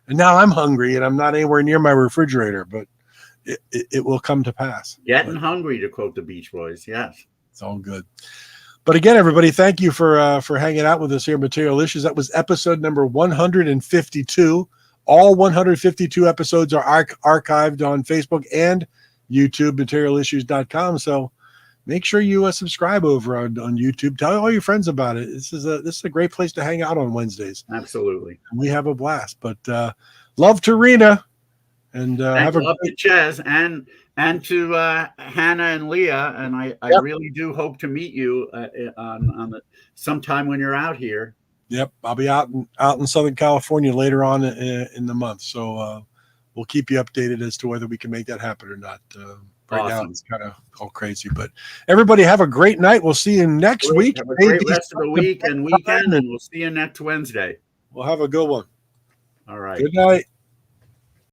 And now I'm hungry, and I'm not anywhere near my refrigerator, but it will come to pass. Getting hungry, to quote the Beach Boys. Yes, it's all good. But again, everybody, thank you for hanging out with us here, Material Issues. That was episode number 152. All 152 episodes are archived on Facebook and YouTube, materialissues.com. So make sure you subscribe over on YouTube. Tell all your friends about it. This is a great place to hang out on Wednesdays. Absolutely. We have a blast. But love to Rena, and love to Ches, and to Hannah and Leah. And I really do hope to meet you on sometime when you're out here. Yep, I'll be out in Southern California later on in the month. So we'll keep you updated as to whether we can make that happen or not. Right now, it's kind of all crazy. But everybody have a great night. We'll see you next week. Have a great rest of the week and weekend, and we'll see you next Wednesday. We'll have a good one. All right. Good night.